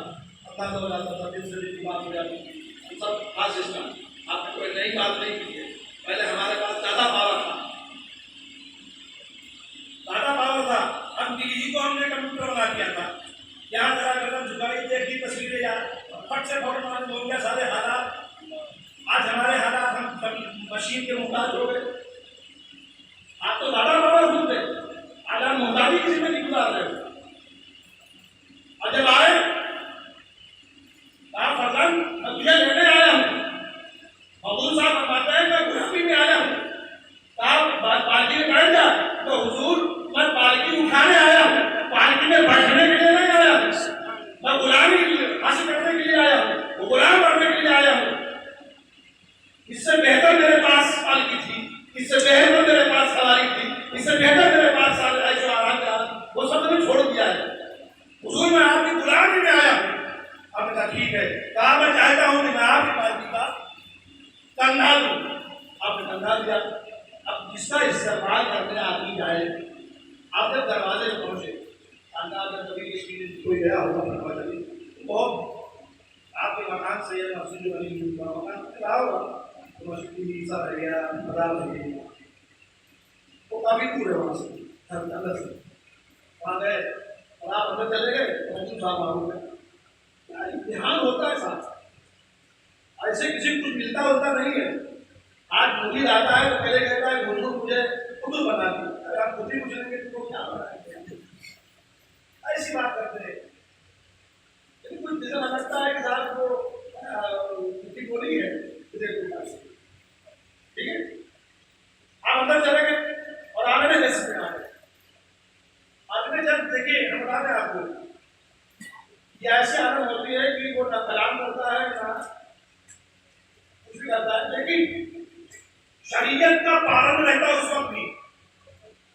अपना हो जाता था, दिन से दिन की बात हो जाती थी, सब खास सिस्टम। आपने कोई नई बात नहीं की है, पहले हमारे पास ज़्यादा पावर था, हम दिल्ली को हमने कंप्यूटर बना दिया था, यहाँ जरा कदम झुकाई देखी तस्वीरें यार फट से फोटो मारने हो गया, सारे हालात आज हमारे हालात हम मशीन के मुहताज हो गए। आप तो ज़्यादा पावर ढूंढते, आज हम मुहताजी किसी में निकला रहे हो। और जब आए आप फर्जन मैं तुझे लेने आया हूँ, हुजूर साहब फरमाते हैं मैं गुलामी में आया हूँ, आप पालकी में बैठ जा, तो हुजूर मैं पालकी उठाने आया हूँ, पालकी में बैठने के लिए नहीं आया, मैं गुलामी हासिल करने के लिए आया हूँ, वो गुलाम बनने के लिए आया हूँ। इससे बेहतर मेरे पास पालकी थी, इससे बेहतर मेरे पास सवारी थी, इससे बेहतर मेरे पास ऐशो आराम का, वो सब मैंने छोड़ दिया है। हुजूर मैं आपकी गुलामी में आया हूँ। आपने कहा ठीक है, कहा मैं चाहता हूँ कि मैं आपकी पालकी का कंधा दूं। आपने कंधा दिया। अब जिसका इस्तेमाल करने आदमी जाए, आप जब दरवाजे में पहुंचे, कभी किसी कोई गया होगा बहुत आपके मकान से या मस्जिद बनी हुई मकान क्या होगा तो मस्जिद ईसा रह गया, मदार रह गया, वो काफी दूर है वहाँ से, अंदर से वहाँ गए और आप अंदर चले गए तो साहब मालूम है क्या इम्तिहान होता है साहब, ऐसे किसी को कुछ मिलता होता नहीं है। आज मुझे आता है तो पहले कहता है हुजूर मुझे खुद बना दी, अगर आप खुद ही पूछेंगे तो क्या बनाएंगे, ऐसी बात करते हैं। लेकिन कुछ जैसा लगता है कि साहब वो किसी को नहीं है, ठीक है आप अंदर चले गए और आने में जैसे आ गए। आपने जब देखिए हम बता दें आपको, ये ऐसी आदत होती है कि वो ना कलाम करता है ना कुछ भी करता है, लेकिन शरीयत का पालन रहता है उस वक्त भी।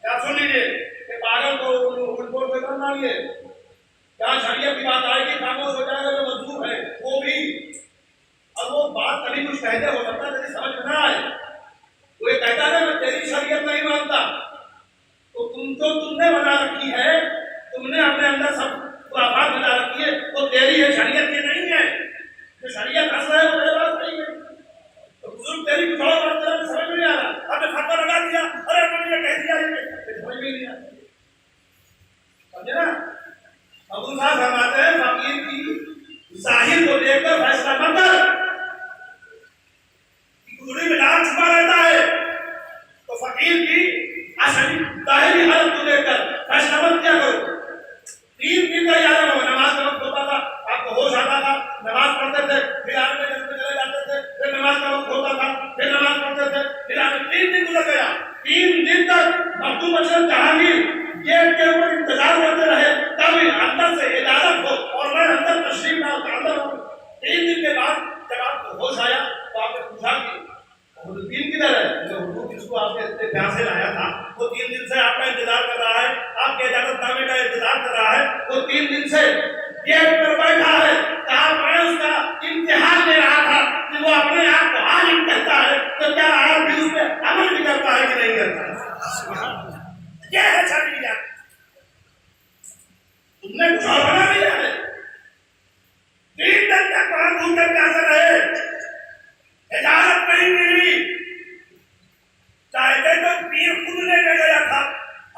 क्या सुन लीजिए कि पागल को उनको बेकार मानिए, जहाँ शरीयत की बात आएगी खामोश हो जाएगा जो मजबूर है वो भी। अब वो बात कभी कुछ कहते हो सकता है तेरी समझ में ना आए, वो ये कहता है मैं तेरी शरीयत नहीं मानता, तो तुमने बना रखी है, तुमने अपने अंदर सब खुराफात बना रखी है, वो तेरी है, शरीयत ये नहीं है। जो शरीयत हंस रहा है वो मेरे पास नहीं है, तो बुजुर्ग तेरी कुछ और बात तेरा समझ में नहीं आ रहा, आपने फतवा लगा दिया, अरे मैंने कह दिया ये समझ में नहीं आया, समझे ना। अबू साहब फरमाते हैं फकीर की जाहिर को देखकर फैसला मत कर, गुड़ी में लाल छुपा रहता है, तो फकीर की असली जाहिरी हालत को देखकर फैसला मत किया करो। 3 दिन का याद है, नमाज का वक्त होता था, आपको होश आता था, नमाज पढ़ते थे, फिर आगे चले जाते थे, फिर नमाज का वक्त होता था, फिर नमाज पढ़ते थे, फिर आगे 3 दिन गुजर गया। 3 दिन तक मखदूम अशरफ जहांगीर गेट के ऊपर इंतजार करते रहे तब अंदर से इजाजत हो और मैं अंदर तशरीफ अंदर हूँ। 3 दिन के बाद जब आपको होश आया तो आपने पूछा कि दिन किधर है, जो हुजूर जिसको आपने इतने प्यार से लाया था वो 3 दिन से आपका इंतजार कर रहा है, आपके इजाजतनामे का इंतजार कर रहा है, वो 3 दिन से गेट पर बैठा है। कहा मैं उसका इम्तिहान ले रहा था कि वो अपने आप को आलिम कहता है, तो क्या आप भी उस पर अमल भी करता है कि नहीं करता है। क्या है शरीयत, तुमने कुछ और बना दिया है। 3 दिन तक वहां घूम कर कैसे रहे, इजाजत नहीं मिली, चाहते तो पीर खुद लेने गया था,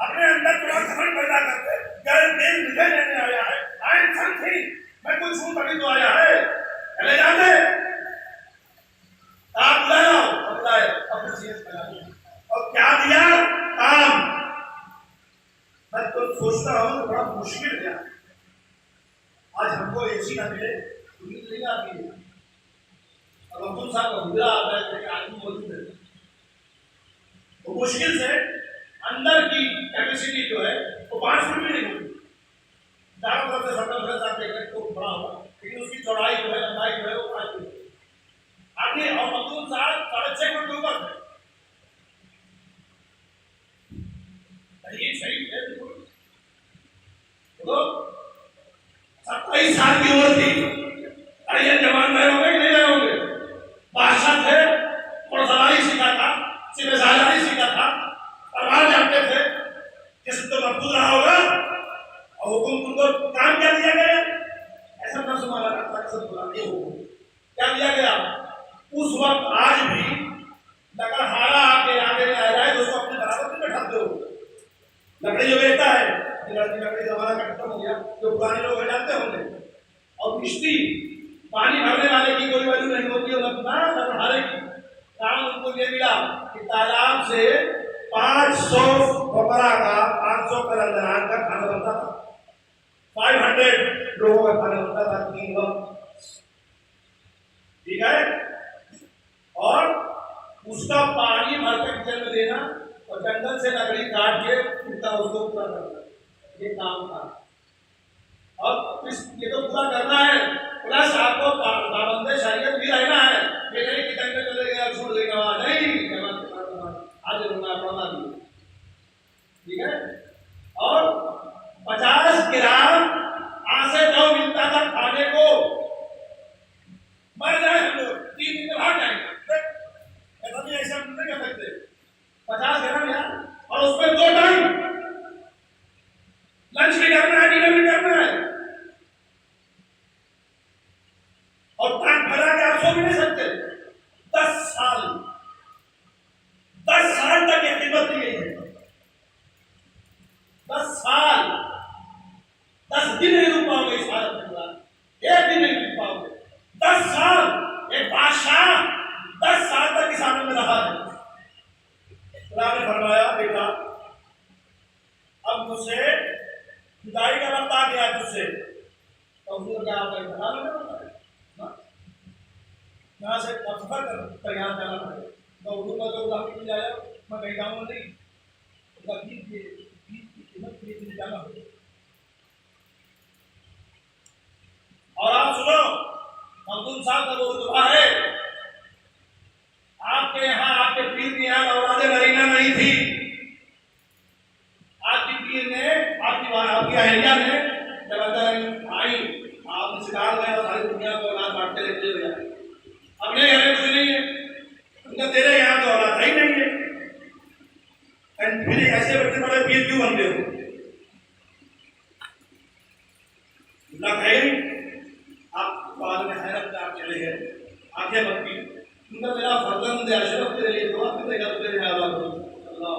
अपने अंदर थोड़ा समझ पैदा करते क्या देश मुझे लेने आया है, आई एम समथिंग, मैं कुछ हूं तभी तो आया है, चले जाते आप बुलाओ अपने सीएस और क्या दिया काम, सोचता हूँ तो बड़ा मुश्किल क्या है। आज हमको एसी ना मिले नींद नहीं आती है। अब अब्दुल साहब का हुआ आता है कि आदमी मौजूद है तो मुश्किल से अंदर की कैपेसिटी जो है वो 5 फुट भी नहीं होती। चारों तरफ से सर्कल फ्रेंस आप देखें तो बड़ा होगा, लेकिन उसकी चौड़ाई जो है लंबाई जो है वो 5 फुट आगे। और अब्दुल साहब 6.5 फुट के ऊपर थे। ये सही है तो 27 साल की उम्र थी। अरे ये जवान रहे होंगे कि नहीं रहे होंगे। बादशाह थे, घोड़सवारी सीखा था, सिपाही सीखा था, तलवार जानते थे, जिससे तो मजबूत रहा होगा। और हुकुम तुमको काम क्या दिया गया? ऐसा ना सुना रहा सब बुलाते हो क्या दिया गया उस वक्त। आज भी लकड़हारा आपके इलाके में आ जाए तो उसको अपने बराबर में बैठाते हो। लकड़ी जो बेचता है, लकड़ी जमाना का खत्म हो गया, जो पुराने लोग जानते होंगे। और मिस्त्री पानी भरने वाले की कोई वैल्यू नहीं होती है लकड़हारे की। काम उनको ये मिला कि तालाब से 500 बकरा का 500 कलंदरान का खाना बनता था। 500 लोगों का खाना बनता था 3 वक्त, ठीक है। और उसका पानी भरकर जन्म देना और जंगल से लकड़ी काट के उनका उसको पूरा करना, ये काम था। अब ये तो पूरा करना है, प्लस आपको पाबंदे शरीयत भी रहना है। ये नहीं कि जंगल चले गया छोड़ देगा, नहीं आज रोना पड़ना भी, ठीक है। और 50 ग्राम आसे दो मिलता था खाने को। मर जाए हम लोग 3 दिन भाग जाएंगे, ऐसा नहीं कर सकते। 50 ग्राम यार, और उसमें 2 टाइम लंच भी करना है, डिनर भी करना है। और टाइम भरा के आप सो भी नहीं सकते। 10 साल तक ये खिदमत की गई है। 10 साल, 10 दिन नहीं रुक पाओगे इस हालत में, एक दिन नहीं रुक पाओगे। 10 साल एक बादशाह 10 साल तक इस हालत में रहा है। खुदा ने फरमाया बेटा अब मुझसे जुदाई का वक्त आ गया तुझसे, तो उनको क्या आप बता लो यहाँ से सफर कर यहाँ जाना पड़ेगा। तो उर्दू का जो उदाहरण मिल जाएगा, मैं कहीं जाऊँगा नहीं, उसका की कीमत के लिए जाना होगा। और आप सुनो, अब्दुल साहब का वो दुआ है, आपके यहाँ आपके पीर के यहाँ औलादे नरीना नहीं थी। आपकी पीर ने आपकी अहलिया ने जब अंदर आई, आपने शिकार गए और सारी दुनिया को औलाद बांटते लेते हुए आए। अपने घर में कुछ नहीं है, उनका तेरे यहाँ तो औलाद ही नहीं है, फिर ऐसे बच्चे बड़े पीर क्यों बनते हो? आप बाद में हैरत में आप चले गए, आंखें मत की। उनका मेरा फर्जंद अशरफ तेरे लिए दुआ करेगा, तेरे लिए आवाज अल्लाह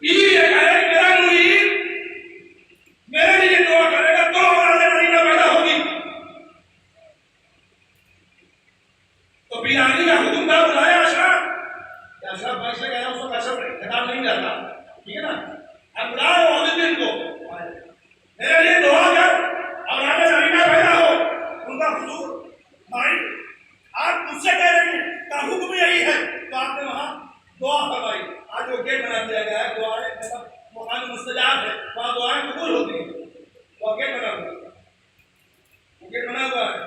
मेरा मुरीद मेरे लिए दुआ करेगा तो औलादे नरीना पैदा होगी। तो पीरानी का हुक्म था, बुलाया अशरफ। अशरफ पैसे गया, उसको अशरफ खिताब नहीं जाता, ठीक है ना। अब बुलाओ औलादे को, मेरे लिए दुआ कर औलादे नरीना पैदा हो। उनका हुजूर भाई आप मुझसे कह रहे हैं का हुक्म यही है, तो आपने वहां दुआ करवाई। आज वो गेट बना दिया गया है, दुआएं मतलब मकान मुस्तजाब है, वहां दुआएं कबूल होती हैं। वो गेट बना हुआ है, वो गेट बना हुआ है,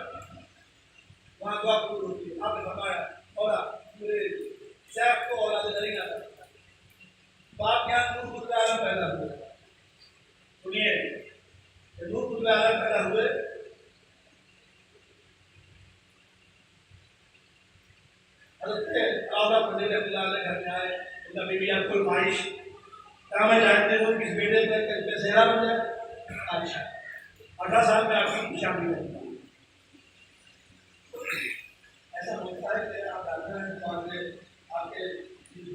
वहां दुआ कबूल होती है। आपने फरमाया और मेरे शेख को औलादे नरीना था, बाप क्या नूर कुतुब आलम पैदा हुए। सुनिए, नूर कुतुब आलम पैदा हुए, घर में आए, उनका बीवी आपको ख्वाहिश क्या मैं जानते हो किस बेटे पे सेहरा बन जाए। अच्छा 18 साल में आपकी शादी है। ऐसा होता है कि आप डॉक्टर हैं तो आपके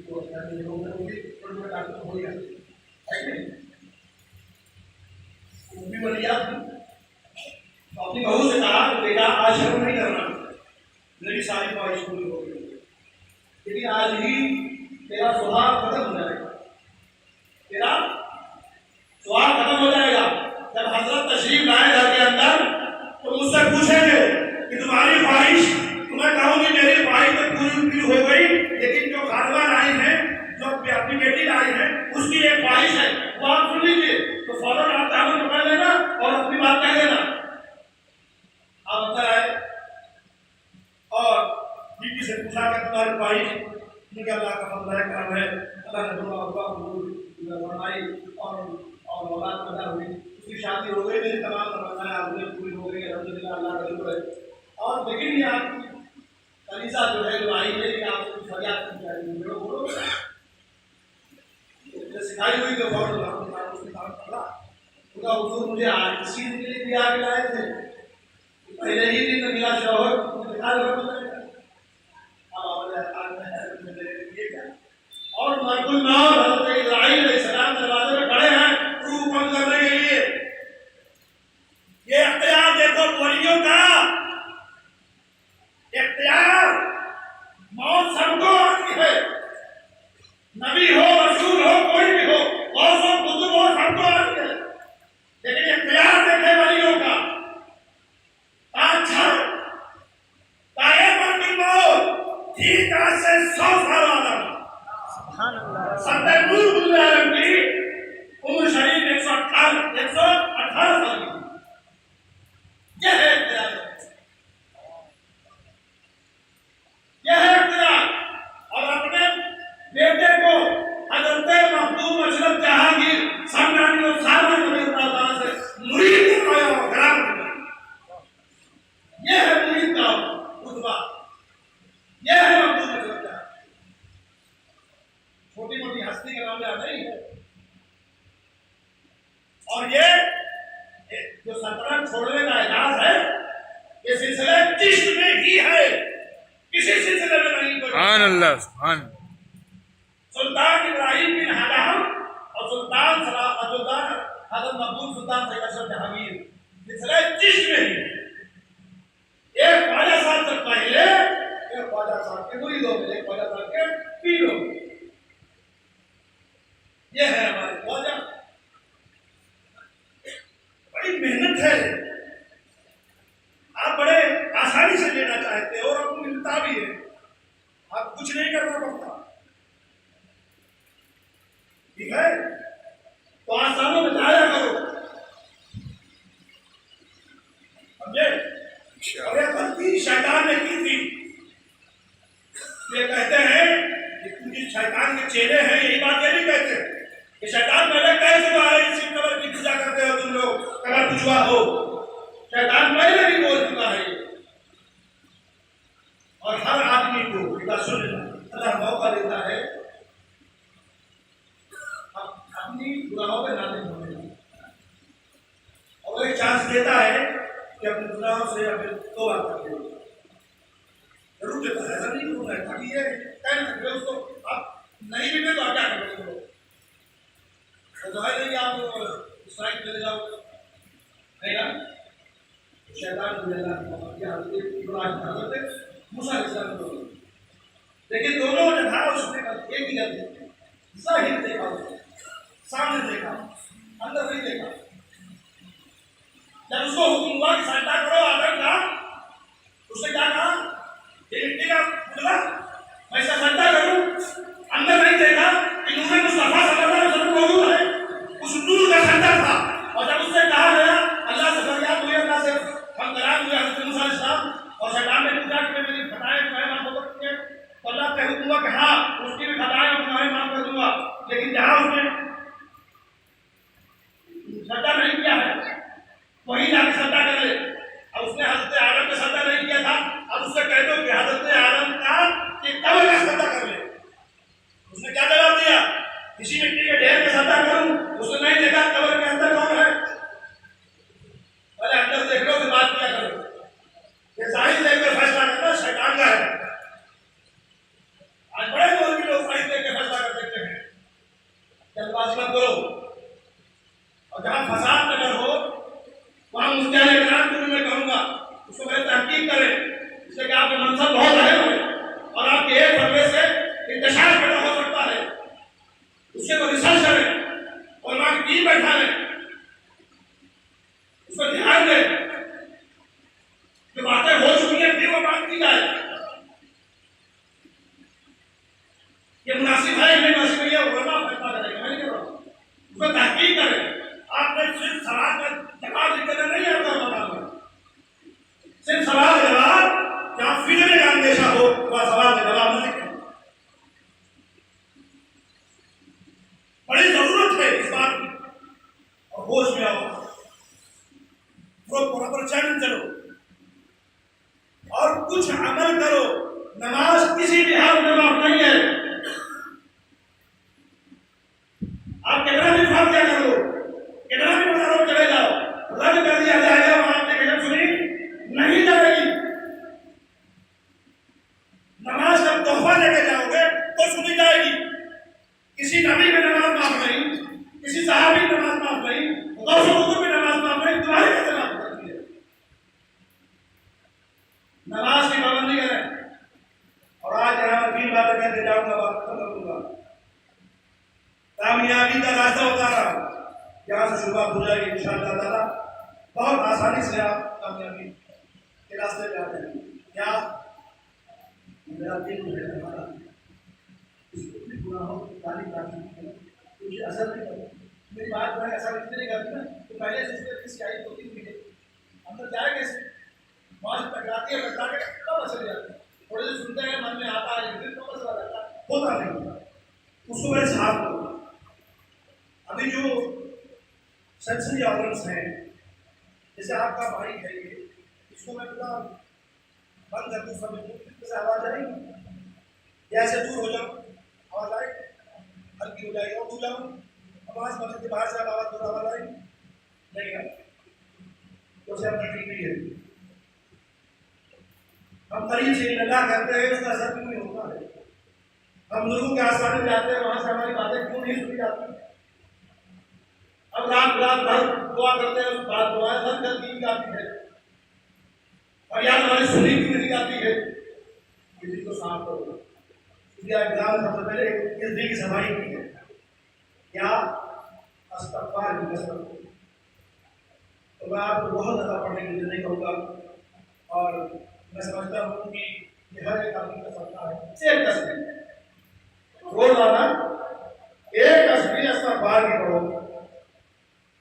डॉक्टर हो गया वो भी बड़ी याद तो अपनी बहू से कहा कि बेटा आज शुरू नहीं करना, मेरी सारी ख्वाहिश पूरी हो गई, लेकिन आज ही तेरा स्वभाव खत्म हो जाएगा, तेरा अल्लाह ने बनाई और औलाद पैदा हुई, उसकी शादी हो गई, मेरी तमाम तमन्नाएं आपने पूरी हो गई अल्हम्दुलिल्लाह, अल्लाह का शुक्र है। और लेकिन ये आपकी कलीसिया जो है जो आई है, ये आपको फरियाद की चाहिए, मेरे बोलो सिखाई हुई तो बहुत उसका हुजूर मुझे आज इसी दिन के लिए भी आगे लाए थे, पहले ही दिन मिला शौहर दिखा और मलकुल मौत हज़रत इस्राईल अलैहिस्सलाम दरवाजे में खड़े हैं रूह बंद करने के लिए। ये इख्तियार देखो वलियों का इख्तियार, मौत सबको आती है, नबी हो रसूल हो कोई भी हो, और सब बुजुर्ग हो सबको आती है, लेकिन इख्तियार देखे वलियों का अच्छा ठीक आज से 100 साल सत्तर नूर आलम की उम्र शरीफ 118 साल की, यह है इख्तियार, यह है इख्तियार। और अपने बेटे को हज़रत मखदूम अशरफ जहांगीर सम्रानी और सालमान नबी अल्लाह से मुरीद करवाया और खराब किया, यह है मुरीद का रुतबा, यह है मखदूम अशरफ जहांगीर। छोटी मोटी हस्ती का नाम याद नहीं है। और ये जो सल्तनत छोड़ने का एजाज है, ये सिलसिले चिश्त में ही है, किसी सिलसिले में नहीं। सुभान अल्लाह, सुभान। सुल्तान इब्राहिम बिन हलाम और सुल्तान हज़रत मखदूम सुल्तान सैयद अशरफ जहांगीर सिलसिले चिश्त में ही। एक ख्वाजा साहब से पहले, एक ख्वाजा साहब के मुरीद हो गए, एक ख्वाजा साहब के पीर हो गए। यह है हमारे ख्वाजा। बड़ी मेहनत है, आप बड़े आसानी से लेना चाहते हो और आपको मिलता भी है, आप कुछ नहीं करना पड़ता, ठीक है? तो आसानों में जाया करो, समझे? और यह गलती शैतान ने की थी। ये कहते हैं कि क्योंकि शैतान के चेले हैं, यही बात ये नहीं कहते कि शैतान पहले कह चुका है, इसी कब्र की पूजा करते हो तुम लोग, कब्र पूजवा हो, शैतान पहले भी बोल चुका है। और हर आदमी को अल्लाह मौका देता है अपनी गुनाहों पे नाज़िल होने का, और एक चांस देता है कि अपने गुनाहों से अपने तौबा करते हो, जरूर देता है, ऐसा नहीं होता है ताकि ये कह न सकते उसको आप नहीं भी तो क्या करोगे, नहीं आप स्ट्राइक चले जाओगे, नहीं ना? शैतान को मूसा को, लेकिन दोनों ने था उसने एक ही गलती, ज़ाहिर देखा, सामने देखा, अंदर नहीं देखा। जब उसको हुक्म हुआ कि सजदा करो आदम का, उसने क्या कहा? ये मिट्टी का पुतला, मैं इसका सजदा करूं? अंदर नहीं देखा कि नूर मुस्तफा सल्लल्लाहु अलैहि वसल्लम मौजूद है, उस नूर का सजदा था। और जब उससे कहा गया अल्लाह से फरियाद हुई, अल्लाह से हम कलाम हुए हज़रत मूसा अलैहिस्सलाम, और शैतान ने पूछा कि मेरी खताएं जो है माफ कर दूंगे, तो अल्लाह का हुक्म हुआ कि हाँ उसकी भी खताएं और गुनाहें माफ कर दूंगा। लेकिन जहां उसने सजदा नहीं किया है वही जाके सजदा कर ले, और उसने हज़रत आदम का सजदा नहीं किया था, अब उससे कह दो कि हज़रत आदम का कि कब्र का सजदा कर ले। उसने क्या जवाब दिया? किसी मिट्टी के ढेर का सजदा करूं? उसने नहीं देखा कब्र के अंदर कौन है, पहले अंदर देख लो, बात क्या करो, ये जाहिर देखकर फैसला करना शैतान का है। आज बड़े मौलवी लोग जाहिर देख के फैसला कर देते हैं, जल्दबाजी मत करो। और जहां फसाद नगर हो वहां मुफ्तियाने कराम को भी मैं कहूंगा उसको पहले तहकीक करें, इससे कि आपके मनसब बहुत अहम है और आपके एक फतवे से इंतशार पैदा हो सकता है, उससे को रिसर्च करें और वहां की टीम बैठा लें, उसको ध्यान दें, जो बातें हो चुकी है फिर वो बात की जाए, ये मुनासिब है नहीं मुनासिब है, ये उलमा फैसला करेगा, मैं नहीं कह रहा हूं, उसको तहकीक करें। आपने सिर्फ सवाल का जवाब देना नहीं आता बताना, सिर्फ सवाल का जवाब जहां फिक्र का अंदेशा हो वह सवाल का जवाब नहीं देना। नबी में नमाज माफ नहीं, किसी साहबी में नमाज माफ नहीं, 200 कुतुब में नमाज माफ नहीं, तुम्हारी कैसे माफ करती है? नमाज की पाबंदी करें। और आज यहाँ 3 बातें मैं दे जाऊंगा, बात खत्म कर दूंगा। कामयाबी का रास्ता बता रहा हूं, यहाँ से शुरुआत हो जाएगी इंशाअल्लाह ताला। बहुत आसानी से आप कामयाबी के रास्ते पे आते हैं। क्या मेरा दिल है हमारा, इसको भी गुनाहों की तारीफ करती है, मुझे असर नहीं करता। मेरी बात मैं ऐसा नहीं करती ना, तो पहले से उसके किस क्या होती है, अंदर जाए कैसे, वहाँ से टकराती है, टकरा के कब असर जाती है, थोड़े से सुनते हैं, मन में आता है, लेकिन कब असर रहता है, होता नहीं होता, उसको मैं साफ करूँगा। अभी जो सेंसरी ऑर्गन्स हैं, जैसे आपका भाई है ये, इसको मैं पूरा बंद कर दूँ, सब से आवाज़ आएगी, जैसे दूर हो जाओ आवाज़ आएगी, हल्की हो जाएगी, और दूर जाओ आवाज़ मस्जिद के बाहर से आवाज़ दूर आवाज़ आएगी नहीं आएगी, तो उसे अपना ठीक नहीं है। हम करीब से अल्लाह करते हैं, उसका असर क्यों नहीं होता है? हम लोगों के आसपास में जाते हैं, वहाँ से हमारी बातें क्यों नहीं सुनी जाती? अब रात भर दुआ करते हैं, उस बात दुआ की जाती है, और यार हमारी सुनी क्यों नहीं जाती है? किसी को साफ करो। एग्जाम सबसे पहले इस दिन की सफाई की है, क्या इस्तग़फ़ार की कसरत। तो मैं आपको बहुत ज़्यादा पढ़ने की नहीं कहूँगा, और मैं समझता हूँ कि हर एक आदमी का सपना है एक तस्वीर रोजाना, एक तस्वीर इस्तग़फ़ार की पढ़ो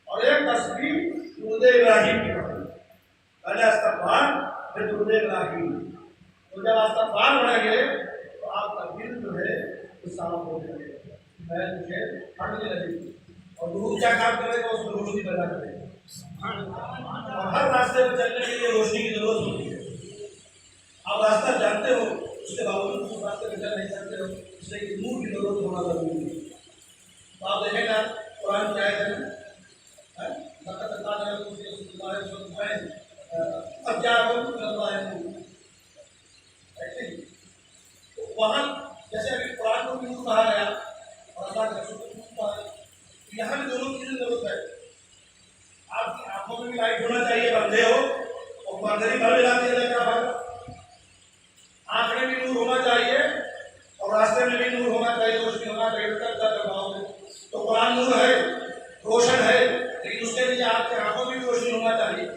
और एक तस्वीर दुरूद इब्राहिम की पढ़ो। पहले इस्तग़फ़ार फिर दुरूद इब्राहिम। तो जब इस्तग़फ़ार पढ़ेंगे तो आपका दिल जो है वो साफ हो जाएगा, मैं तुझे पढ़ने लगेगी, और दुरूद क्या काम करेगा, उसमें रोशनी पैदा करेगा। और हर रास्ते पर चलने के लिए रोशनी की जरूरत होती है। आप रास्ता जानते हो, उसके बावजूद उस रास्ते पर चल नहीं सकते हो, इसलिए नूर की जरूरत होना जरूरी है। तो आप देखेगा कुरान की आयत है ना, वहाँ जैसे अभी कुरान को भी नूर कहा गया और अल्लाह के रसूल को नूर कहा गया, तो यहाँ भी दोनों की जरूरत है। आपकी आंखों में भी लाइट होना चाहिए, बंधे हो और बंधे भर मिलाते हैं, क्या बात, आंख में भी नूर होना चाहिए और रास्ते में भी नूर होना चाहिए, रोशनी होना चाहिए, तो कुरान नूर है, रोशन है, लेकिन उसके लिए आपके आंखों में भी रोशनी होना चाहिए।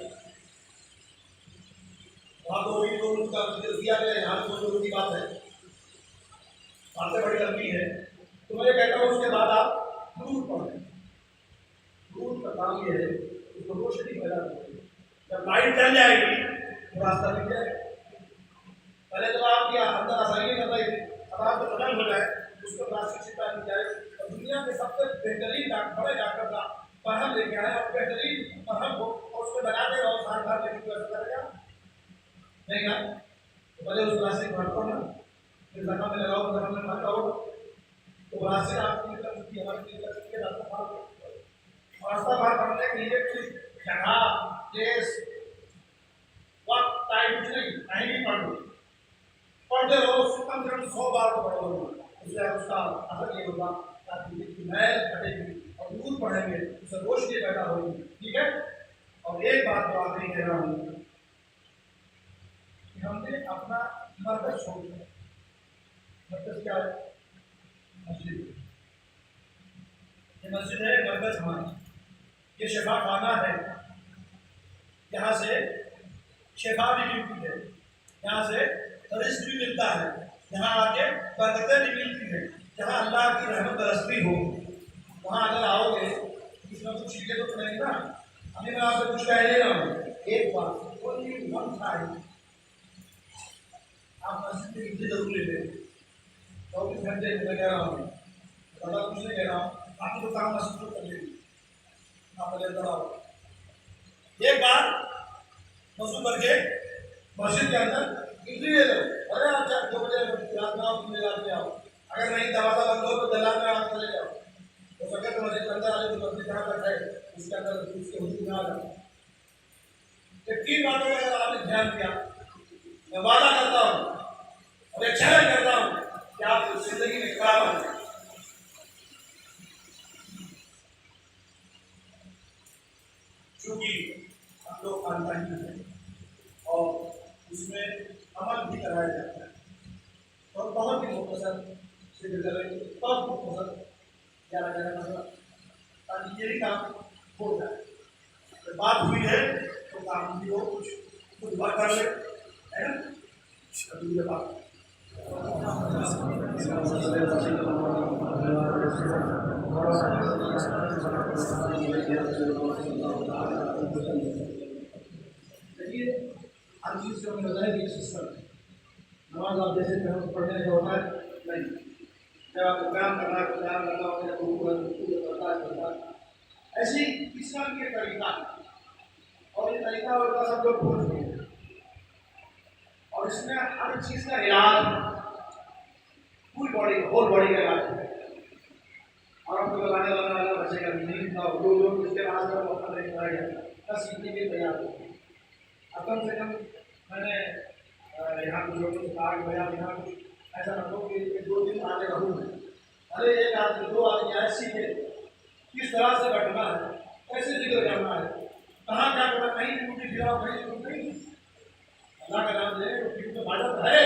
वहाँ तो वही नूर का जिक्र किया गया, यहाँ तो नूर की बात है, बातें बड़ी लंबी है, तो मैं कहता हूँ उसके बाद आप नूर पढ़ें। नूर का काम ये है, उसको रोशनी पैदा करें। जब लाइट चल जाएगी तो रास्ता मिल जाएगा। पहले तो आपकी अंदर आसानी कर रही थी, अब आपको बदल हो जाए, उसको प्लास्टिक छिपा दी जाए, और दुनिया के सबसे बेहतरीन बड़े डॉक्टर का मरहम लेके आए और बेहतरीन मरहम हो और उसको लगाते रहो, साल भर लेकिन कोई असर करेगा नहीं ना। तो पहले उस प्लास्टिक को हटाओ ना, फिर जख्म में लगाओ, जख्म में हटाओ, तो प्लास्टिक आपकी निकल सकती है, हमारी निकल सकती है। रास्ता पार करने के लिए कुछ जगह, केस, वक्त, टाइम कुछ नहीं भी पढ़ते रहो, कम से कम 100 बार तो पढ़ो, उससे उसका असर ये होगा ताकि मैल हटेगी और दूर पढ़ेंगे, उससे रोशनी पैदा होगी। ठीक है। और एक बात तो आखिरी कह रहा हूँ कि हमने अपना मरकज छोड़ दिया। मरकज क्या है? मस्जिद। ये मस्जिद है, मरकज हमारा, ये शिफा खाना है, यहाँ से शिफा भी मिलती है, यहाँ से रिज़्क़ भी मिलता है, यहाँ आके बरकतें भी मिलती है, जहाँ अल्लाह की रहमत बरसती हो, वहाँ अगर आओगे इसमें कुछ चीज़ें तो नहीं ना। अभी मैं आपसे कुछ कह ले रहा हूँ, एक बात ओनली वन टाइम आप मस्जिद की इतनी जरूर ले लें, 24 घंटे मैं कह रहा हूँ, ज़्यादा कुछ नहीं कह रहा हूँ, आपकी तो काम मस्जिद को कर लेंगे, आप पहले बताओ एक बार मसूद करके मस्जिद के अंदर एंट्री ले लो। अरे आप 2 बजे रात में आओ, 3 बजे रात में आओ, अगर नहीं दरवाजा बंद हो तो दलाल में आप चले जाओ, हो सके तो मस्जिद के अंदर आ जाओ, तो मस्जिद जहाँ तक है उसके अंदर उसके हुजूर में आ जाओ। ये 3 बातों का अगर आपने ध्यान दिया, मैं वादा करता हूँ और एक चैलेंज करता हूँ कि आप जिंदगी में खराब हो, क्योंकि हम लोग खानदानी हैं और उसमें अमल भी कराया जाता है और बहुत ही मुख्तसर से बहुत मुख्तसर जाना जाना ताकि ये भी काम हो जाए। तो बात हुई है तो काम भी हो, कुछ दुआ कर ले, है ना? दूसरी बात देखिए, हर चीज से हमें बताया कि सिस्टम है। नमाज आप जैसे पढ़ने का होता है नहीं, जब आपको काम करना है काम करना होता है ऐसे ही इस्लाम के तरीका और ये तरीका होता सब लोग भूल गए और इसमें हर चीज का इलाज पूरी बॉडी होल बॉडी का इलाज है और हमको लगाने वाला बचेगा नहीं ना दो लोग इसके बाद का मौका नहीं कराया बस सीखने के तैयार हो। अब कम से कम मैंने यहाँ कुछ लोगों से कहा कि भैया यहाँ कुछ ऐसा रखो कि 2 दिन आगे रहूँ, अरे एक आदमी 2 आदमी आए सीखे किस तरह से बैठना है, कैसे जिक्र करना है, कहाँ क्या करना, कहीं टूटी फिराओ कहीं टूट नहीं, अल्लाह का नाम ले तो तो इबादत है,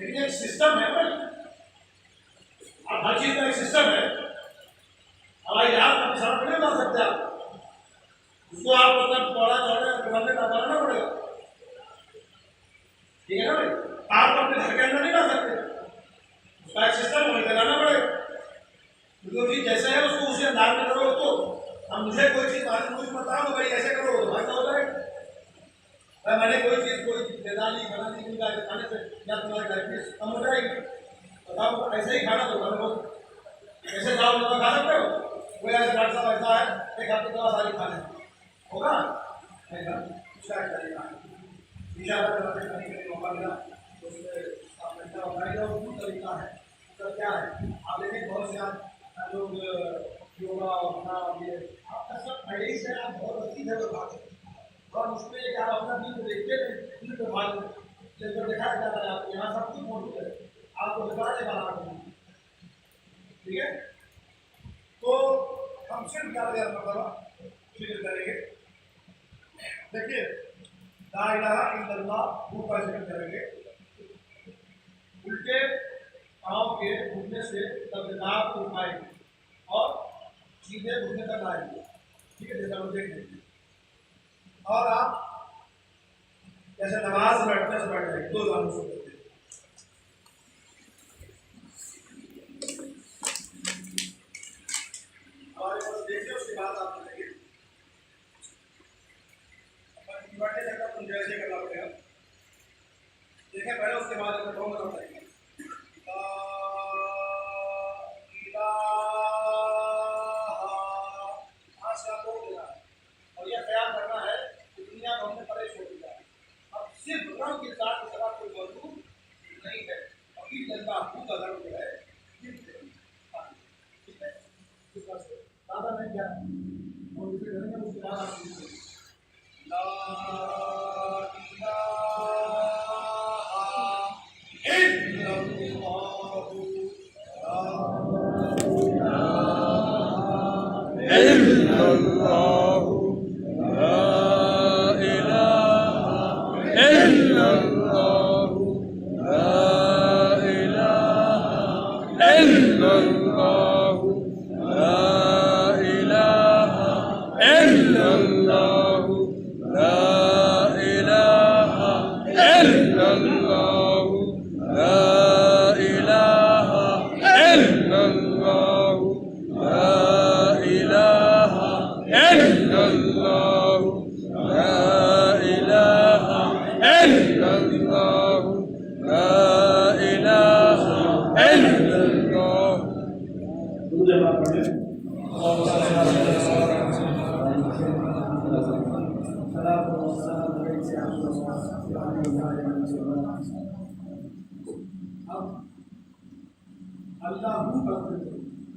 लेकिन एक सिस्टम है भाई। अब हर चीज का एक सिस्टम है। हवाई जहाज का सड़क नहीं बना सकते आप, उसको आप मतलब चौड़ा चौड़े बनने का बनाना पड़ेगा, ठीक है ना भाई? आप अपने घर के अंदर नहीं ला सकते, उसका एक सिस्टम होने लाना पड़ेगा। जो चीज जैसे है उसको उसी अंदाज में करो। तो अब मुझे कोई चीज कुछ बताओ भाई ऐसे करो तो भाई हो जाएगा। भाई मैंने कोई चीज कोई बेदाली बनानी नहीं का खाने से या तुम्हारे घर की कम हो जाएगी, बताओ ऐसे ही खाना तो खाना ऐसे खाओ तो खा सकते हो। कोई ऐसे डॉक्टर साहब ऐसा है एक हफ्ते दवा सारी खाने होगा क्या करेगा इशारा करने का मौका मिला तो उसमें तरीका है तो क्या है आप देखें बहुत से लोग योगा अपना ये आपका सब पहले ही से आप बहुत अच्छी जगह भागे और उसमें क्या अपना दिल को देखते हैं दिल को भाग चलकर दिखाया जाता है। आपको यहाँ सब कुछ मौजूद है, आपको दिखा देगा, ठीक है? तो हम सिर्फ क्या मतलब फिक्र करेंगे। देखिए ला इलाहा इल्लल्लाह का जिक्र करेंगे, उल्टे पाँव के घुटने से तबदार को उठाएंगे और सीधे घुटने तक आएंगे, ठीक है? जैसा हम देख लेंगे और आप जैसे नमाज बैठने से बैठ जाएंगे 2 जानों से बैठते हैं। हमारे पास देखिए उसके बाद आप करेंगे बैठने तक तुम जैसे करना पड़ेगा, देखें पहले उसके बाद अगर दो करना पड़ेगा और यह ख्याल करना है कि दुनिया को हमने परे छोड़ दिया है, अब सिर्फ रंग के साथ सदा कोई मौजूद नहीं है। अभी जनता भूख का रंग जो है ठीक है, ज़्यादा नहीं क्या और इसे करेंगे उसके बाद आप ला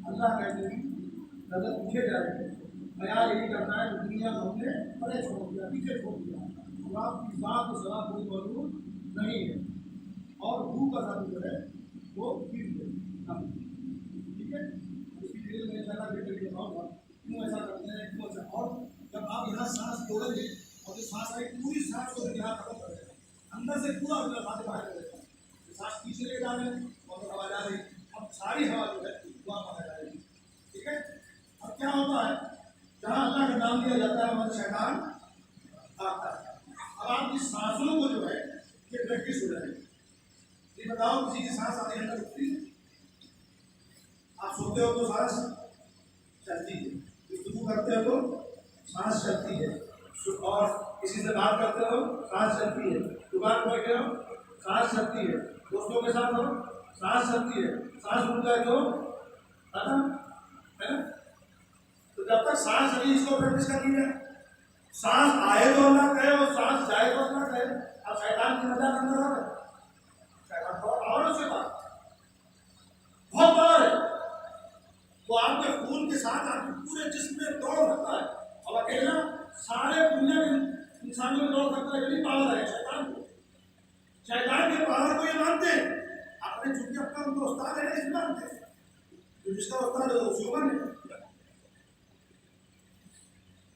अल्लाह कहते हैं नजर पूछे जाएंगे, बयान यही करना है दुनिया को हमने परे छोड़ दिया, पीछे छोड़ दिया, आपकी बात तो सलाह कोई मौजूद नहीं है और भूख का साथ जो है वो ठीक है, ठीक है? उसकी डिटेल में इंशाल्लाह क्यों ऐसा करते तोड़ेंगे और जो सांस आई पूरी सांस को यहाँ खत्म कर देगा, अंदर से पूरा अंदर बाहर बाहर कर देगा। सांस पीछे ले जा रहे हैं और हवा जा रही, अब सारी हवा जो है वहाँ बाहर जाएगी। ठीक है, अब क्या होता है, जहाँ अल्लाह का नाम लिया जाता है वहाँ शैतान आता है। अब आपकी सांसों को जो है ये प्रैक्टिस हो जाएगी। ये बताओ किसी की सांस आने अंदर रुकती है? आप सोते हो तो सांस चलती है, गुफ्तगू करते हो तो सांस चलती है, और किसी से बात करते हो सांस चलती है, दुकान पर बैठे हो सांस चलती है, दोस्तों के साथ हो सांस चलती है, सांस रुक जाए तो खत्म है ना। तो जब तक सांस चली इसको प्रैक्टिस करनी है। सांस आए तो अल्लाह कहे और सांस जाए तो अल्लाह कहे। अब शैतान की मजा अंदर आ रहा है, शैतान बहुत पावर से बात बहुत पावर है, वो आपके खून के साथ आपके पूरे जिस्म में दौड़ सकता है। अब अकेला सारे दुनिया में इंसानों में दौड़ सकता है, यही पावर है शैतान को। शैतान के पावर को ये मानते हैं अपने, चूंकि अपना उनको उस्ताद है नहीं मानते, तो जिसका उस्ताद है उसी को माने।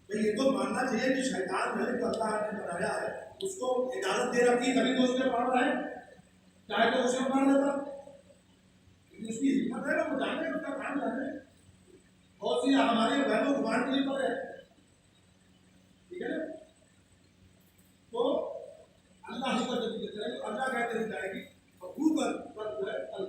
ये तो मानना चाहिए कि शैतान है जो अल्लाह ने बनाया है उसको इजाजत दे रखी तभी तो उसके पावर है, चाहे तो उसे मार देता, उसकी हिम्मत है ना, वो जाने उसका काम जाने। बहुत सी हमारे बहनों गुमान के लिए पर है, ठीक है। तो अल्लाह ही कर देती है, अल्लाह कहते ही जाएगी और गूगल पर जो है कहते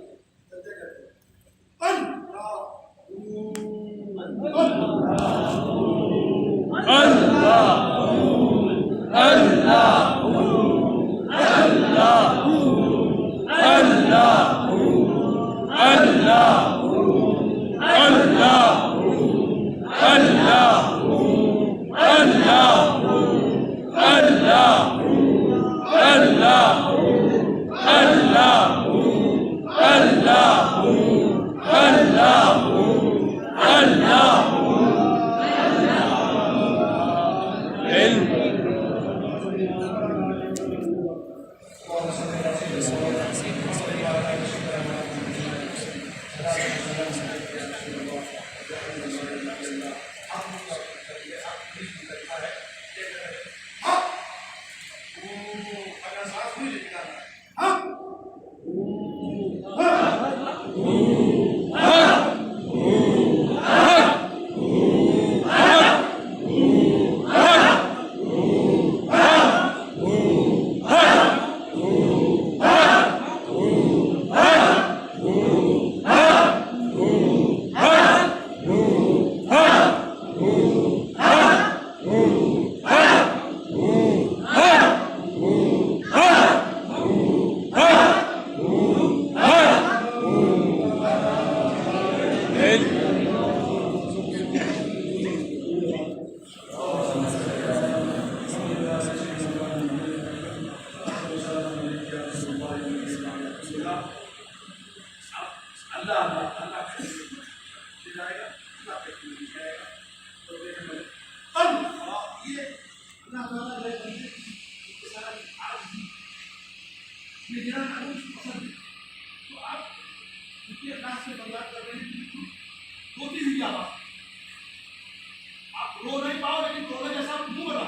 आप रो नहीं पाओ, लेकिन रोने जैसा मुंह बना,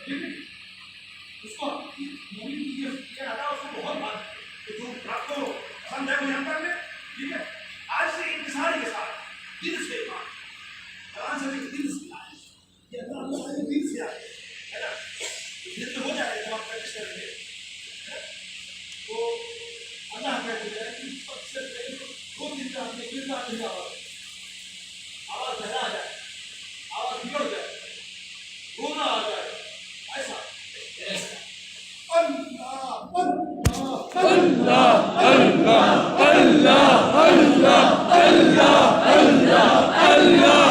ठीक है। उसको मोमिन की ये आता है, उसको बहुत बात है जो आपको पसंद है वो यहाँ कर ले, ठीक है। आज से इंतजार के साथ दिल से बात से दिल से ये अल्लाह दिल से आए है ना, दिल में हो जाएगा जब आप प्रैक्टिस करेंगे तो अल्लाह कहते हैं कि सबसे पहले दो दिन का आपने गिरना चाहिए, आवाज बहरा आ जाए, आवाज बिगड़ जाए, रोना आ जाए, ऐसा अल्लाह अल्लाह अल्लाह अल्लाह अल्लाह अल्लाह अल्लाह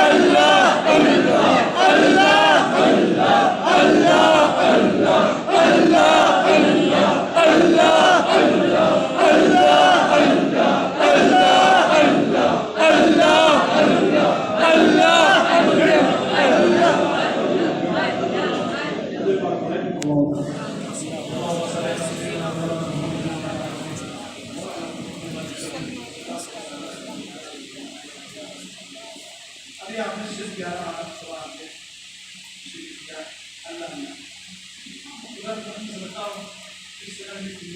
अल्लाह अल्लाह अल्लाह अल्लाह अल्लाह अल्लाह अल्लाह अल्लाह अभी आपने सिर्फ 11 सवाल थे।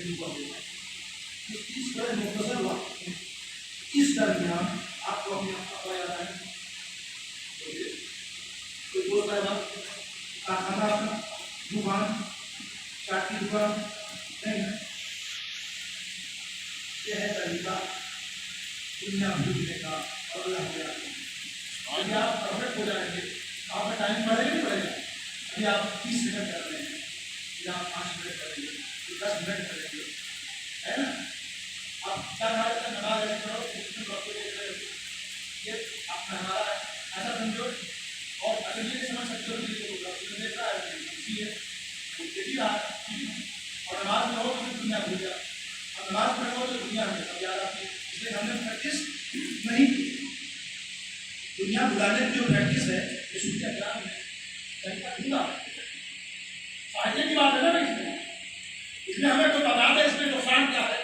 शुरू कर देगा। इस तरह मुख्तसर वक्त इस दरमियान आपको अपने आप का याद आए कोई दोस्त है बात कारखाना अपना दुकान चाट की दुकान नहीं है। यह है तरीका दुनिया भूलने का और अल्लाह के यदि आप परफेक्ट हो जाएंगे आपका टाइम पड़ेगा नहीं पड़ेगा। यदि आप 30 मिनट कर रहे हैं या आप 5 मिनट करेंगे 10 मिनट करेंगे है ना। आप क्या नमाज करो ये आपका हमारा ऐसा समझो और अगर ये समझ सकते हो देख रहा है इसलिए देखिए और नमाज में हो तो दुनिया भूल गया और नमाज में हो तो दुनिया में अब याद आती है। इसलिए हमने प्रैक्टिस नहीं की। दुनिया भुलाने की जो प्रैक्टिस है ये सूर्य ग्राम में तरीका दूंगा फायदे की बात है ना इसमें हमें तो बता दे इसमें नुकसान क्या है।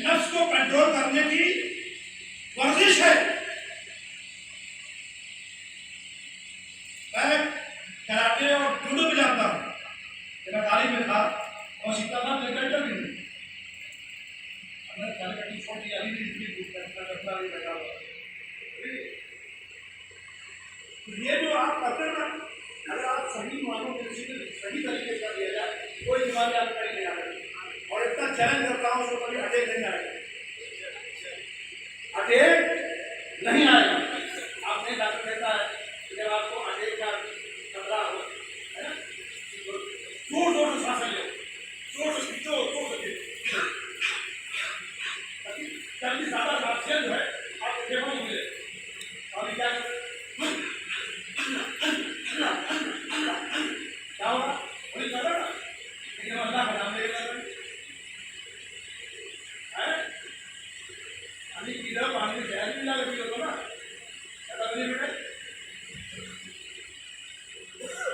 नफ्स को कंट्रोल करने की वर्जिश है। मैं कराटे और जूडो भी जानता हूँ मैं तालीम में था और सीखता था लेकर भी नहीं छोटी अभी भी बैठा हुआ। ये जो आप करते हैं ना अगर आप सही मानों के सही तरीके से कर दिया जाए कोई बीमारी आप कहीं नहीं आ रही और इतना चैलेंज करता हूँ उसको कभी अटैक नहीं आएगा। अटैक नहीं आएगा। आपने डॉक्टर कहता है जब आपको अटैक का खतरा हो है ना जोर जोर से सांस लो जोर से खींचो जोर से ताकि ज्यादा ऑक्सीजन जो है आपको फेफड़ों में मिले। अभी क्या होगा वही कर रहा ना लेकिन अल्लाह का नाम लेकर अभी किधर पानी में जहर भी लगा दिया ना ऐसा नहीं बेटा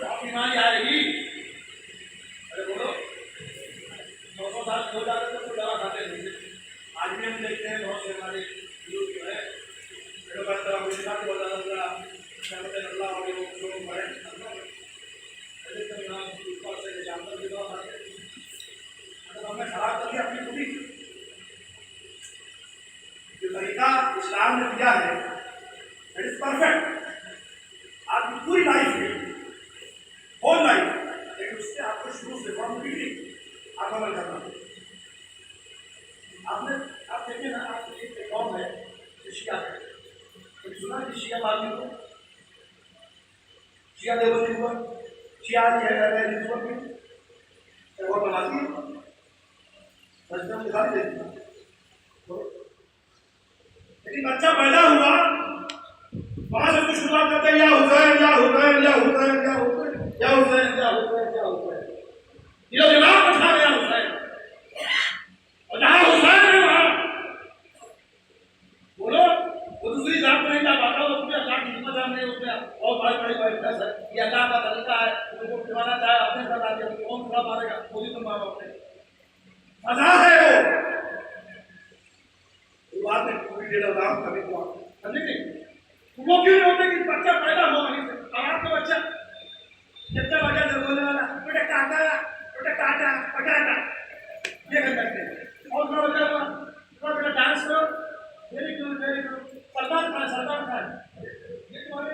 आप बीमारी आएगी। अरे बोलो 900 साल हो जाते तो दवा खाते नहीं। आज भी हम देखते हैं बहुत से हमारे लोग जो है अल्लाह और लोग मरे हमने खराब कर दिया अपनी पूरी जो तरीका इस्लाम ने दिया है इट इज परफेक्ट। आपकी पूरी लाइफ है होल लाइफ लेकिन उससे आपको शुरू से आप अमल करना। आपने आप देखिए ना आप एक कौन है शिया है सुना कि शिया आदमी को शिया देवती को शिया है वो बनाती है सजदा दिखाई देती है। लेकिन बच्चा पैदा हुआ वहां से कुछ शुरुआत करते हैं या हुसैन या हुसैन या हुसैन या हुसैन या हुसैन या हुसैन या हुसैन ये दिमाग उठा गया हुसैन और जहां हुसैन है वहां बोलो वो दूसरी जात में नहीं जा पाता वो पूरे अल्लाह की हिम्मत हमने उसमें और बड़ी बड़ी बहस है ये अल्लाह का तरीका है उनको खिलाना चाहे अपने साथ आके कौन थोड़ा मारेगा खुद ही तो मारो अपने मजा है वो बात में पूरी डेढ़ लाख कभी हुआ समझे नहीं वो क्यों नहीं होते कि बच्चा पैदा हो वहीं से आपका बच्चा जब बच्चा जब बोलने वाला बेटा काटा ये कर सकते हैं और थोड़ा बच्चा हुआ थोड़ा बेटा डांस करो वेरी गुड सलमान खान ये तुम्हारे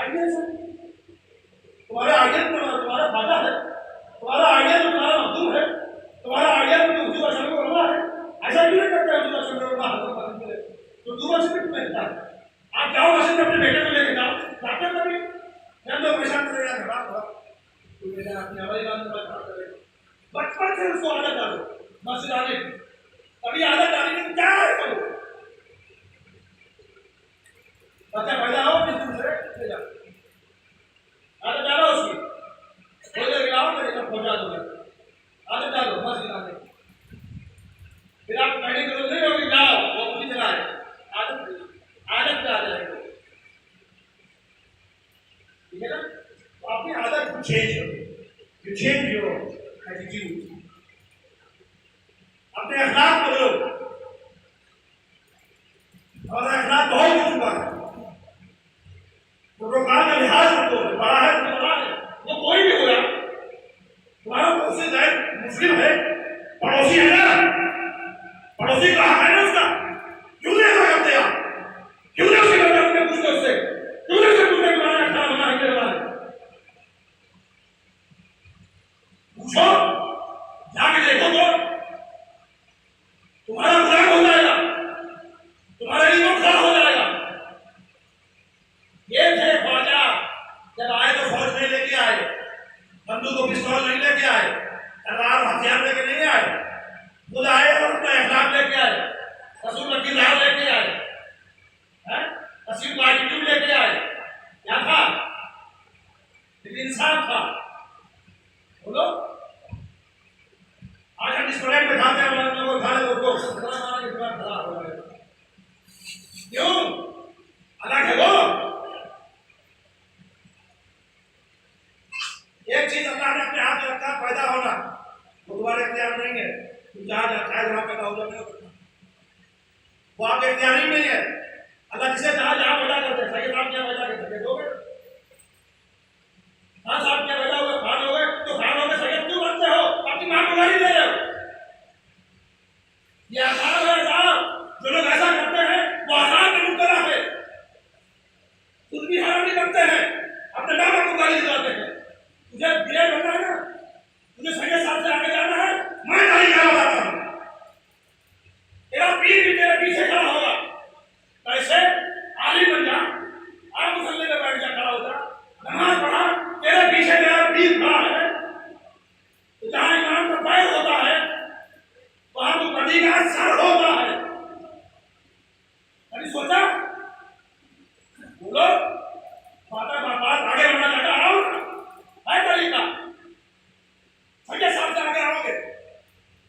आइडियल्स है तुम्हारे आइडियल तुम्हारा फायदा है तुम्हारा आइडियल तुम्हारा मजदूर है तुम्हारा आइडियल में उर्दू भाषा में बोलना है ऐसा क्यों नहीं करते उर्दू भाषा में बोलना तो उर्दू भाषा में क्यों नहीं आप जाओ भाषा में अपने बेटे को लेके जाओ जाते कभी मैं तो परेशान करेगा खराब हुआ तो बेटा अपने हवाई बात में खराब करेगा बचपन से उसको आदत डालो मस्जिद आने की कभी आदत डाली नहीं क्या है करो बच्चा पैदा हो किस दिन से ले जाओ आदत डालो उसकी थोड़ी देर गिराओ मेरे सब पहुंचा दो आदत डालो मस्जिद आने फिर आप पढ़ने की जरूरत नहीं होगी जाओ वो खुद ही चला है आदत पे आ जाएगा ठीक है ना। तो अपनी आदत को चेंज करो यू चेंज योर एटीट्यूड अपने अखलाक बदलो और अखलाक बहुत हो चुका है प्रोटोकॉल का लिहाज रखो बड़ा है तो बड़ा है वो कोई भी हो रहा तुम्हारा मुझसे जाए मुझसे पड़ोसी का हक है ना उसका, क्यों नहीं ऐसा करते आप? क्यों नहीं उसके घर में पूछते उससे? क्यों नहीं उससे पूछते कि हमारा खाना बना के बना? पूछो, जाके देखो तो तुम्हारा मजाक हो जाएगा, तुम्हारा ईगो खड़ा हो जाएगा। ये थे ख्वाजा, जब आए तो फौज नहीं लेके आए, बंदूक और पिस्तौल नहीं लेके आए, तलवार हथियार लेके नहीं आए, खुद आए और अपना एहसास लेके आए, रसूल का किरदार लेके आए, रसूल का एटीट्यूड लेके आए। क्या था? इंसाफ था। बोलो, आज हम इस प्रोजेक्ट में खाते हैं, हम लोगों को खाने को हमारा के बाद खराब हो गया। क्यों? अलग है वो। एक चीज अल्लाह ने अपने हाथ में रखा, पैदा होना, वो तुम्हारे इख्तियार नहीं है। तुम जहाँ चाहे वहां पैदा हो जाते, वो आपके इख्तियार ही नहीं है। अल्लाह जिसे जहाँ जहाँ पैदा करते हैं, सही साहब क्या पैदा कर सकते हो? हाँ साहब क्या पैदा हुए, खान हो गए, तो खान हो गए, सैयद क्यों बनते हो? अपनी मां को गाली दे रहे हो। ये आसान है साहब, जो लोग ऐसा करते हैं वो आसान में मुब्तला है, खुद भी हरामी करते हैं, अपने माँ बाप को गाली दिलाते हैं। तुझे बियर बनना है ना, तुझे सैयद साहब से आगे जाना है, मैं गाली कराता हूँ, तेरा पीर भी तेरे पीछे खड़ा होगा। कैसे? आलिम बन जा, आप मुसल्ले में बैठ जा, खड़ा हो जा, नमाज पढ़ा, तेरे पीछे तेरा पीर खड़ा है, तो जहाँ इमाम का पैर होता है वहां तो कभी का सर होता है। कभी सोचा? बोलो, बात आगे बढ़ना चाहता आओ, है तरीका, सैयद साहब से आगे आओगे,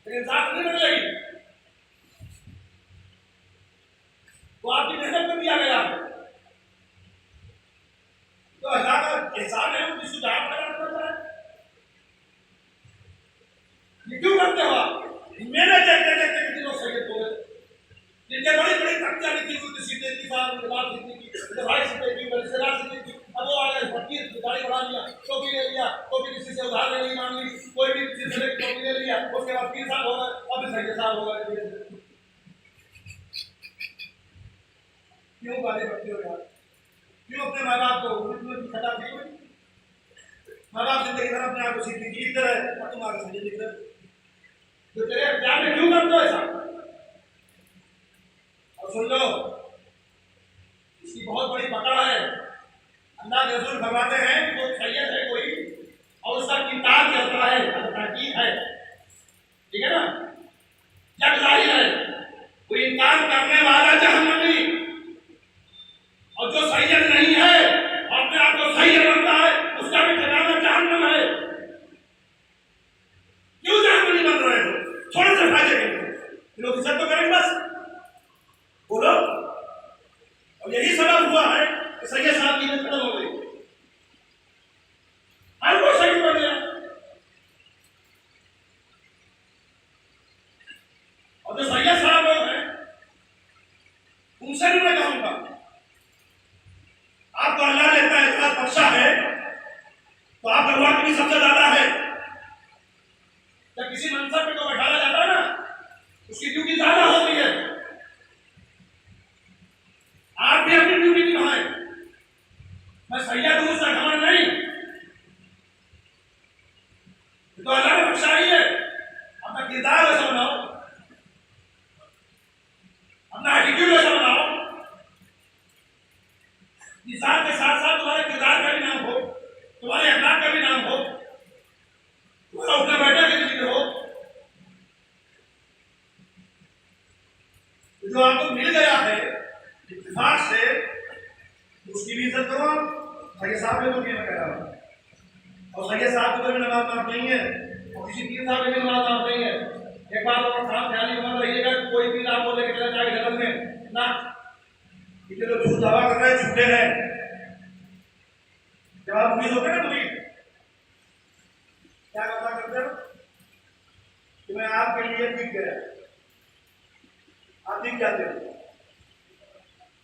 लेकिन साथ नहीं बदलेगी। वो आपकी मेहनत में दिया गया है, तो अल्लाह का एहसान है, उनकी सुधार करता है। ये क्यों करते हो आप? मेरे देखते देखते कितने लोग सैयद हो गए, जिनके बड़ी बड़ी तख्तियां लिखी हुई थी, सीधे की साहब की बात लिखी थी, भाई सीधे की रिश्तेदार सीधे की, अब वो आ गए फकीर, गाड़ी बढ़ा लिया, टोपी ले लिया, टोपी किसी से उधार नहीं मांग ली, कोई भी किसी से टोपी ले लिया, उसके बाद पीर साहब हो गए, अब सैयद साहब हो गए। क्यों गाली बढ़ती हो यार? क्यों अपने माँ बाप को खता दी हुई? माँ बाप जिंदगी भर अपने आप को सीखी जीत रहे और तुम आगे सही लिख रहे, तो तेरे अख्तियार में क्यों करते हो ऐसा? और सुन लो, इसकी बहुत बड़ी पकड़ है। अल्लाह के रसूल फरमाते हैं कि कोई सैयद है कोई और उसका किताब चलता है, तहकीक है, ठीक है ना, जग जाहिर है, कोई इनकार करने वाला जहन्नमी, और जो सैयद नहीं है अपने आप को सैयद बनता है, उसका भी ठिकाना जहन्नम है। क्यों जहन्नमी बन रहे हो? थोड़े से फायदे के लिए लोग इज्जत तो करेंगे बस, बोलो। और यही सबब हुआ है कि सैयद साहब की इज्जत खत्म हो गई, हर कोई सैयद बन गया। और जो सैयद साहब लोग हैं उनसे भी मैं कहूंगा, आपको अल्लाह ने इतना एहसास बख्शा है तो आपका वक्त भी सबसे ज्यादा है। जब किसी मंसब पे को बैठाया जाता है ना, उसकी ड्यूटी ज्यादा होती है, आप भी अपनी ड्यूटी निभाएं। मैं सैयद हूं उसका घमंड नहीं, तो अल्लाह ने बख्शा ही है। अपना किरदार ऐसा बनाओ, अपना एटीट्यूड ऐसा बनाओ, निशान के साथ साथ तुम्हारे किरदार का भी नाम हो, तुम्हारे अखलाक का भी नाम हो, तुम्हारा उठना बैठना भी जिक्र हो। जो आपको मिल गया है इत्तेफाक से, उसकी भी इज्जत करो। सैयद साहब ने तो मैं कह रहा हूं, और सैयद साहब को भी नमाज माफ नहीं है, और किसी पीर साहब ने भी नमाज माफ नहीं है। एक बात और साफ ख्याल मत रहिएगा, कोई पीर आपको लेकर चला जाए जन्नत में ना, इनके तो झूठ दावा कर रहे हैं, झूठे हैं। जब आप उम्मीद होते हैं ना, मुरीद क्या बात करते हो कि मैं आपके लिए दिख गया, आप दिख जाते हो,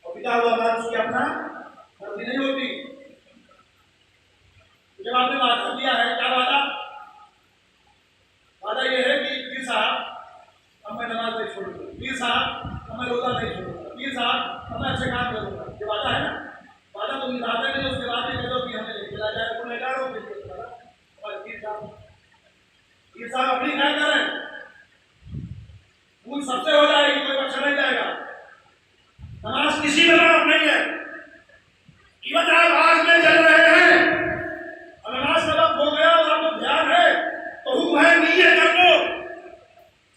और पिता हुआ बात उसकी अपना गलती नहीं होती। जब आपने वादा किया है, क्या वादा? वादा यह है कि पीर साहब अब मैं नमाज नहीं छोड़ूंगा, पीर साहब मैं रोजा नहीं छोड़ूंगा, पीर साहब मैं अच्छे काम करूंगा, ये वादा है ना। वादा तो निभाते नहीं, उसके बाद भी कहो कि हमें खिला जाए तो मैं डालो पीर साहब अपनी ख्याल करें, भूल सबसे हो जाएगी, कोई बच्चा नहीं जाएगा। नमाज किसी में माफ नहीं है। कीमत आप आग में जल रहे हैं, नमाज का वक्त हो गया और आपको ध्यान है तो हुक्म है नीचे कर लो,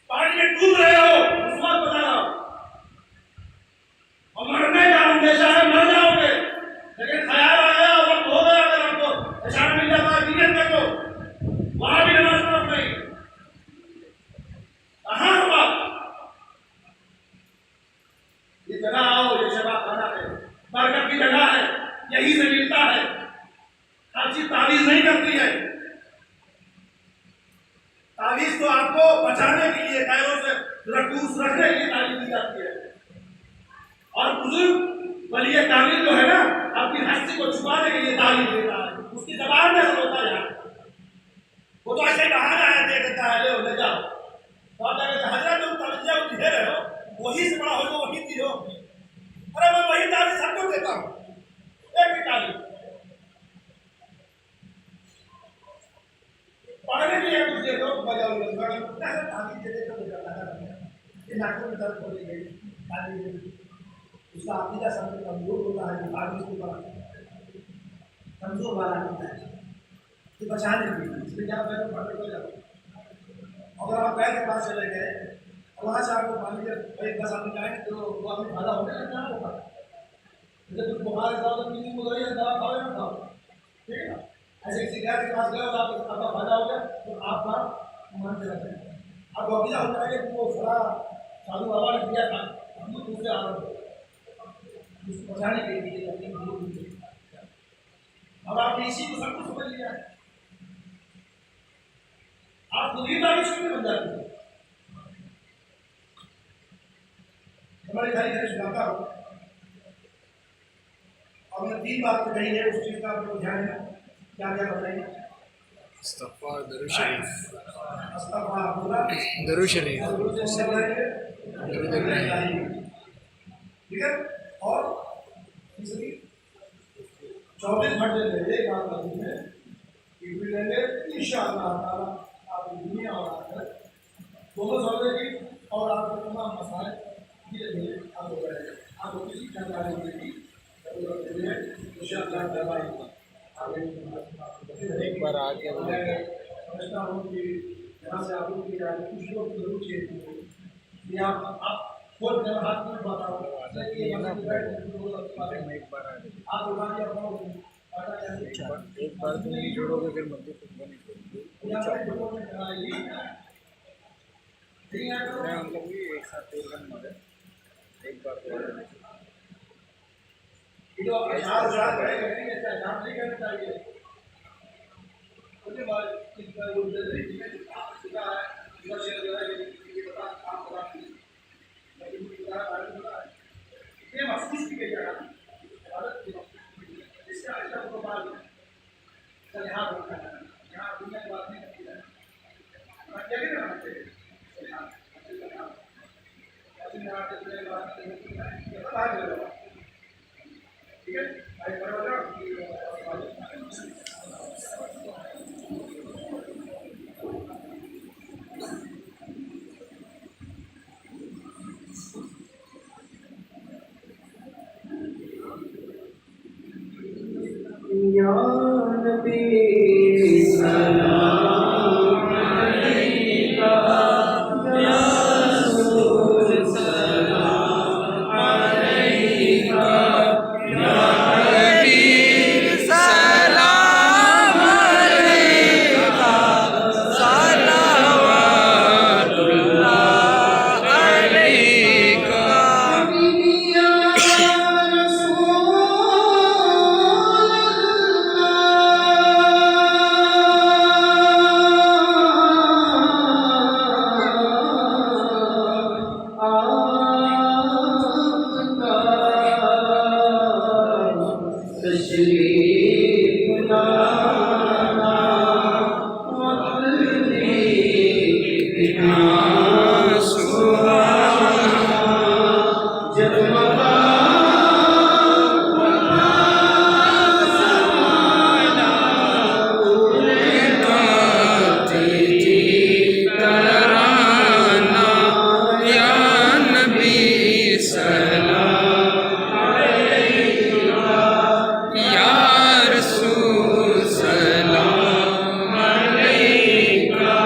पानी में डूब रहे हो उस वक्त बता रहा और मरने का अंदेशा है, मर जाओगे, लेकिन ख्याल आया वक्त हो गया, अगर आपको निशान मिल जाता है नीयत कर लो, वहां भी नमाज माफ नहीं। कहां हुआ ये जगह, आओ ये शबा खाना है, बरकत की जगह है, यही से मिलता है, हर चीज तावीज नहीं करती है। तावीज तो आपको बचाने के लिए, खैरों से रखूस रखने के लिए तावीज दी जाती है, और बुजुर्ग वली तावीज जो है ना, आपकी हस्ती को छुपाने के लिए तावीज देता है, उसकी जबान में होता है। वो तो ऐसे बहाना है, दे देता है, ले जाओ, तो आप हजरत तुम तवज्जो दे रहे हो, वही से बड़ा हो जो वही दी हो। अरे मैं वही तावीज सबको देता हूँ, एक भी तावीज पढ़ने के लिए कुछ दे दो, बजाओ तावीज दे दे तो ये नाकों में दर्द हो गई, तावीज दे दे, उसका अकीदा समझ कमजोर होता है, तावीज को बड़ा कमजोर वाला होता है, तो बचाने के लिए इसलिए क्या पहले पढ़ने को जाओ। अगर आप पैर के पास चले गए और वहाँ से आपको मान लीजिए एक बस आपने जाएंगे तो वो आपको फायदा होने लगता है, होगा जैसे कुछ बुखार जाओ तो पीनी को दवाई दवा खाओ या खाओ, ठीक है ना। ऐसे किसी गैर के पास गए और आपका फायदा हो गया तो आपका मान के रखें, आपको अभी हो जाएगा कि वो थोड़ा साधु बाबा ने दिया था, हम लोग दूसरे आ रहे उसको बचाने के लिए। अब आपने इसी को सब कुछ समझ लिया है, आप खुद ही तारीफ शुरू बन जाते हैं। हमारी सारी घर सुनाता हूँ, और मैंने 3 बात कही है, उस चीज का आपको ध्यान है, क्या क्या बताइए। इस्तग़फ़ार, दरूद शरीफ, अस्तग़फ़िरुल्लाह, दरूद शरीफ, दरूद इब्राहिम, ठीक है। और तीसरी 24 घंटे ले एक बात करनी है कि भी लेंगे इंशाअल्लाह ताला आपकी दुनिया और आखिरत दोनों सौदे की, और आपके तमाम मसाइल धीरे धीरे हल हो जाएंगे। आपको किसी जानकारी मिलेगी जरूरत नहीं है, इंशाअल्लाह ताला एक बार आ गया समझता हूँ कि यहाँ से आप लोग की जाए कुछ लोग जरूर चाहिए, आप खोल कर हाथ में बताओ एक बार आ गया, आप दुकान एक बार तुम नहीं जोड़ोगे फिर मध्य तुम नहीं जोड़ोगे, मैं मतलब भी एक साथ एक बार नहीं करना चाहिए। उसके बाद ये महसूस की गई है इसका ऐसा प्रोफाइल है, यहाँ दुनिया की बात नहीं करती है, ठीक है। या नबी सलाम अलैका, या रसूल सलाम अलैका, या हबीब सलाम अलैका, सलावतुल्लाह अलैका। या सलाम अलैका या रसूल सलाम अलैका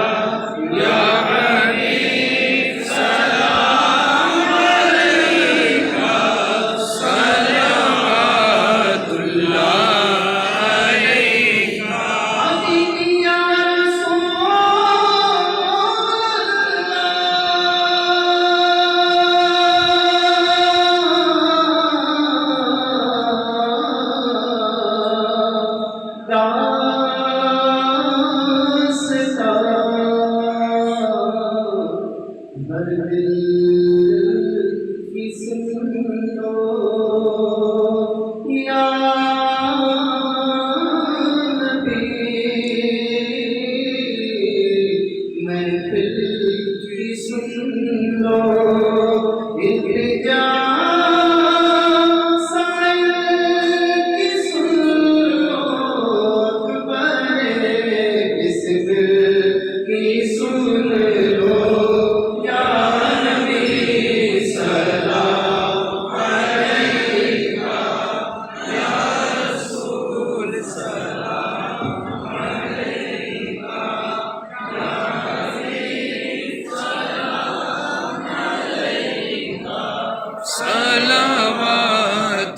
या हबीब सलाम अलैका सलावतुल्लाह अलैका या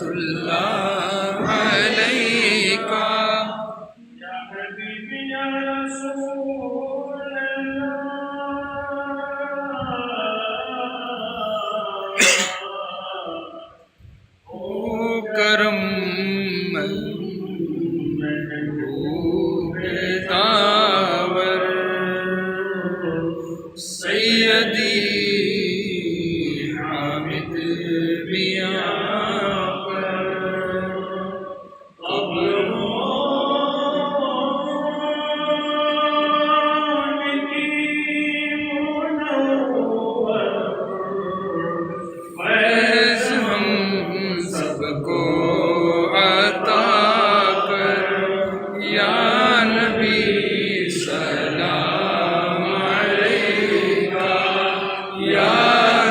सलावतुल्लाह अलैका या हबीबी या रसूल अल्लाह ओ करम दावर सैयदी हामिद मियां फैज़ हम सबको अता कर या नबी सलाम अलैका या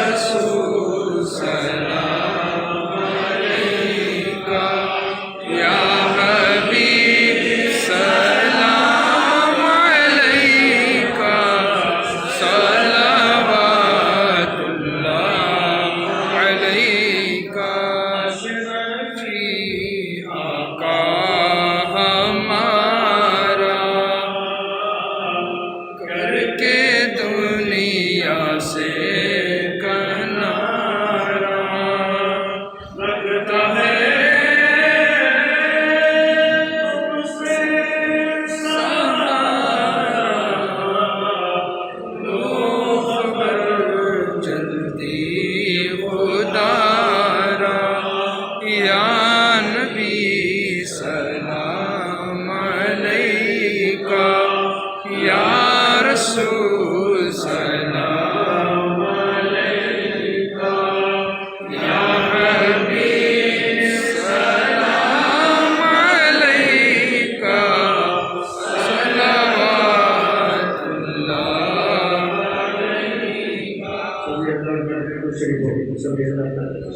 रसूल सलाम अलैका या हबीब सलाम अलैका सलावतुल्लाह अलैका शरफ़ी आका हमारा करके दुनिया से किनारा लगता है तुझसे सहारा लो खबर जल्दी खुदारा या नबी सलाम अलैका या रसूल सलाम अलैका या हबीब सलाम अलैका सलावतुल्लाह अलैका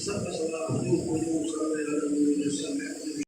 सब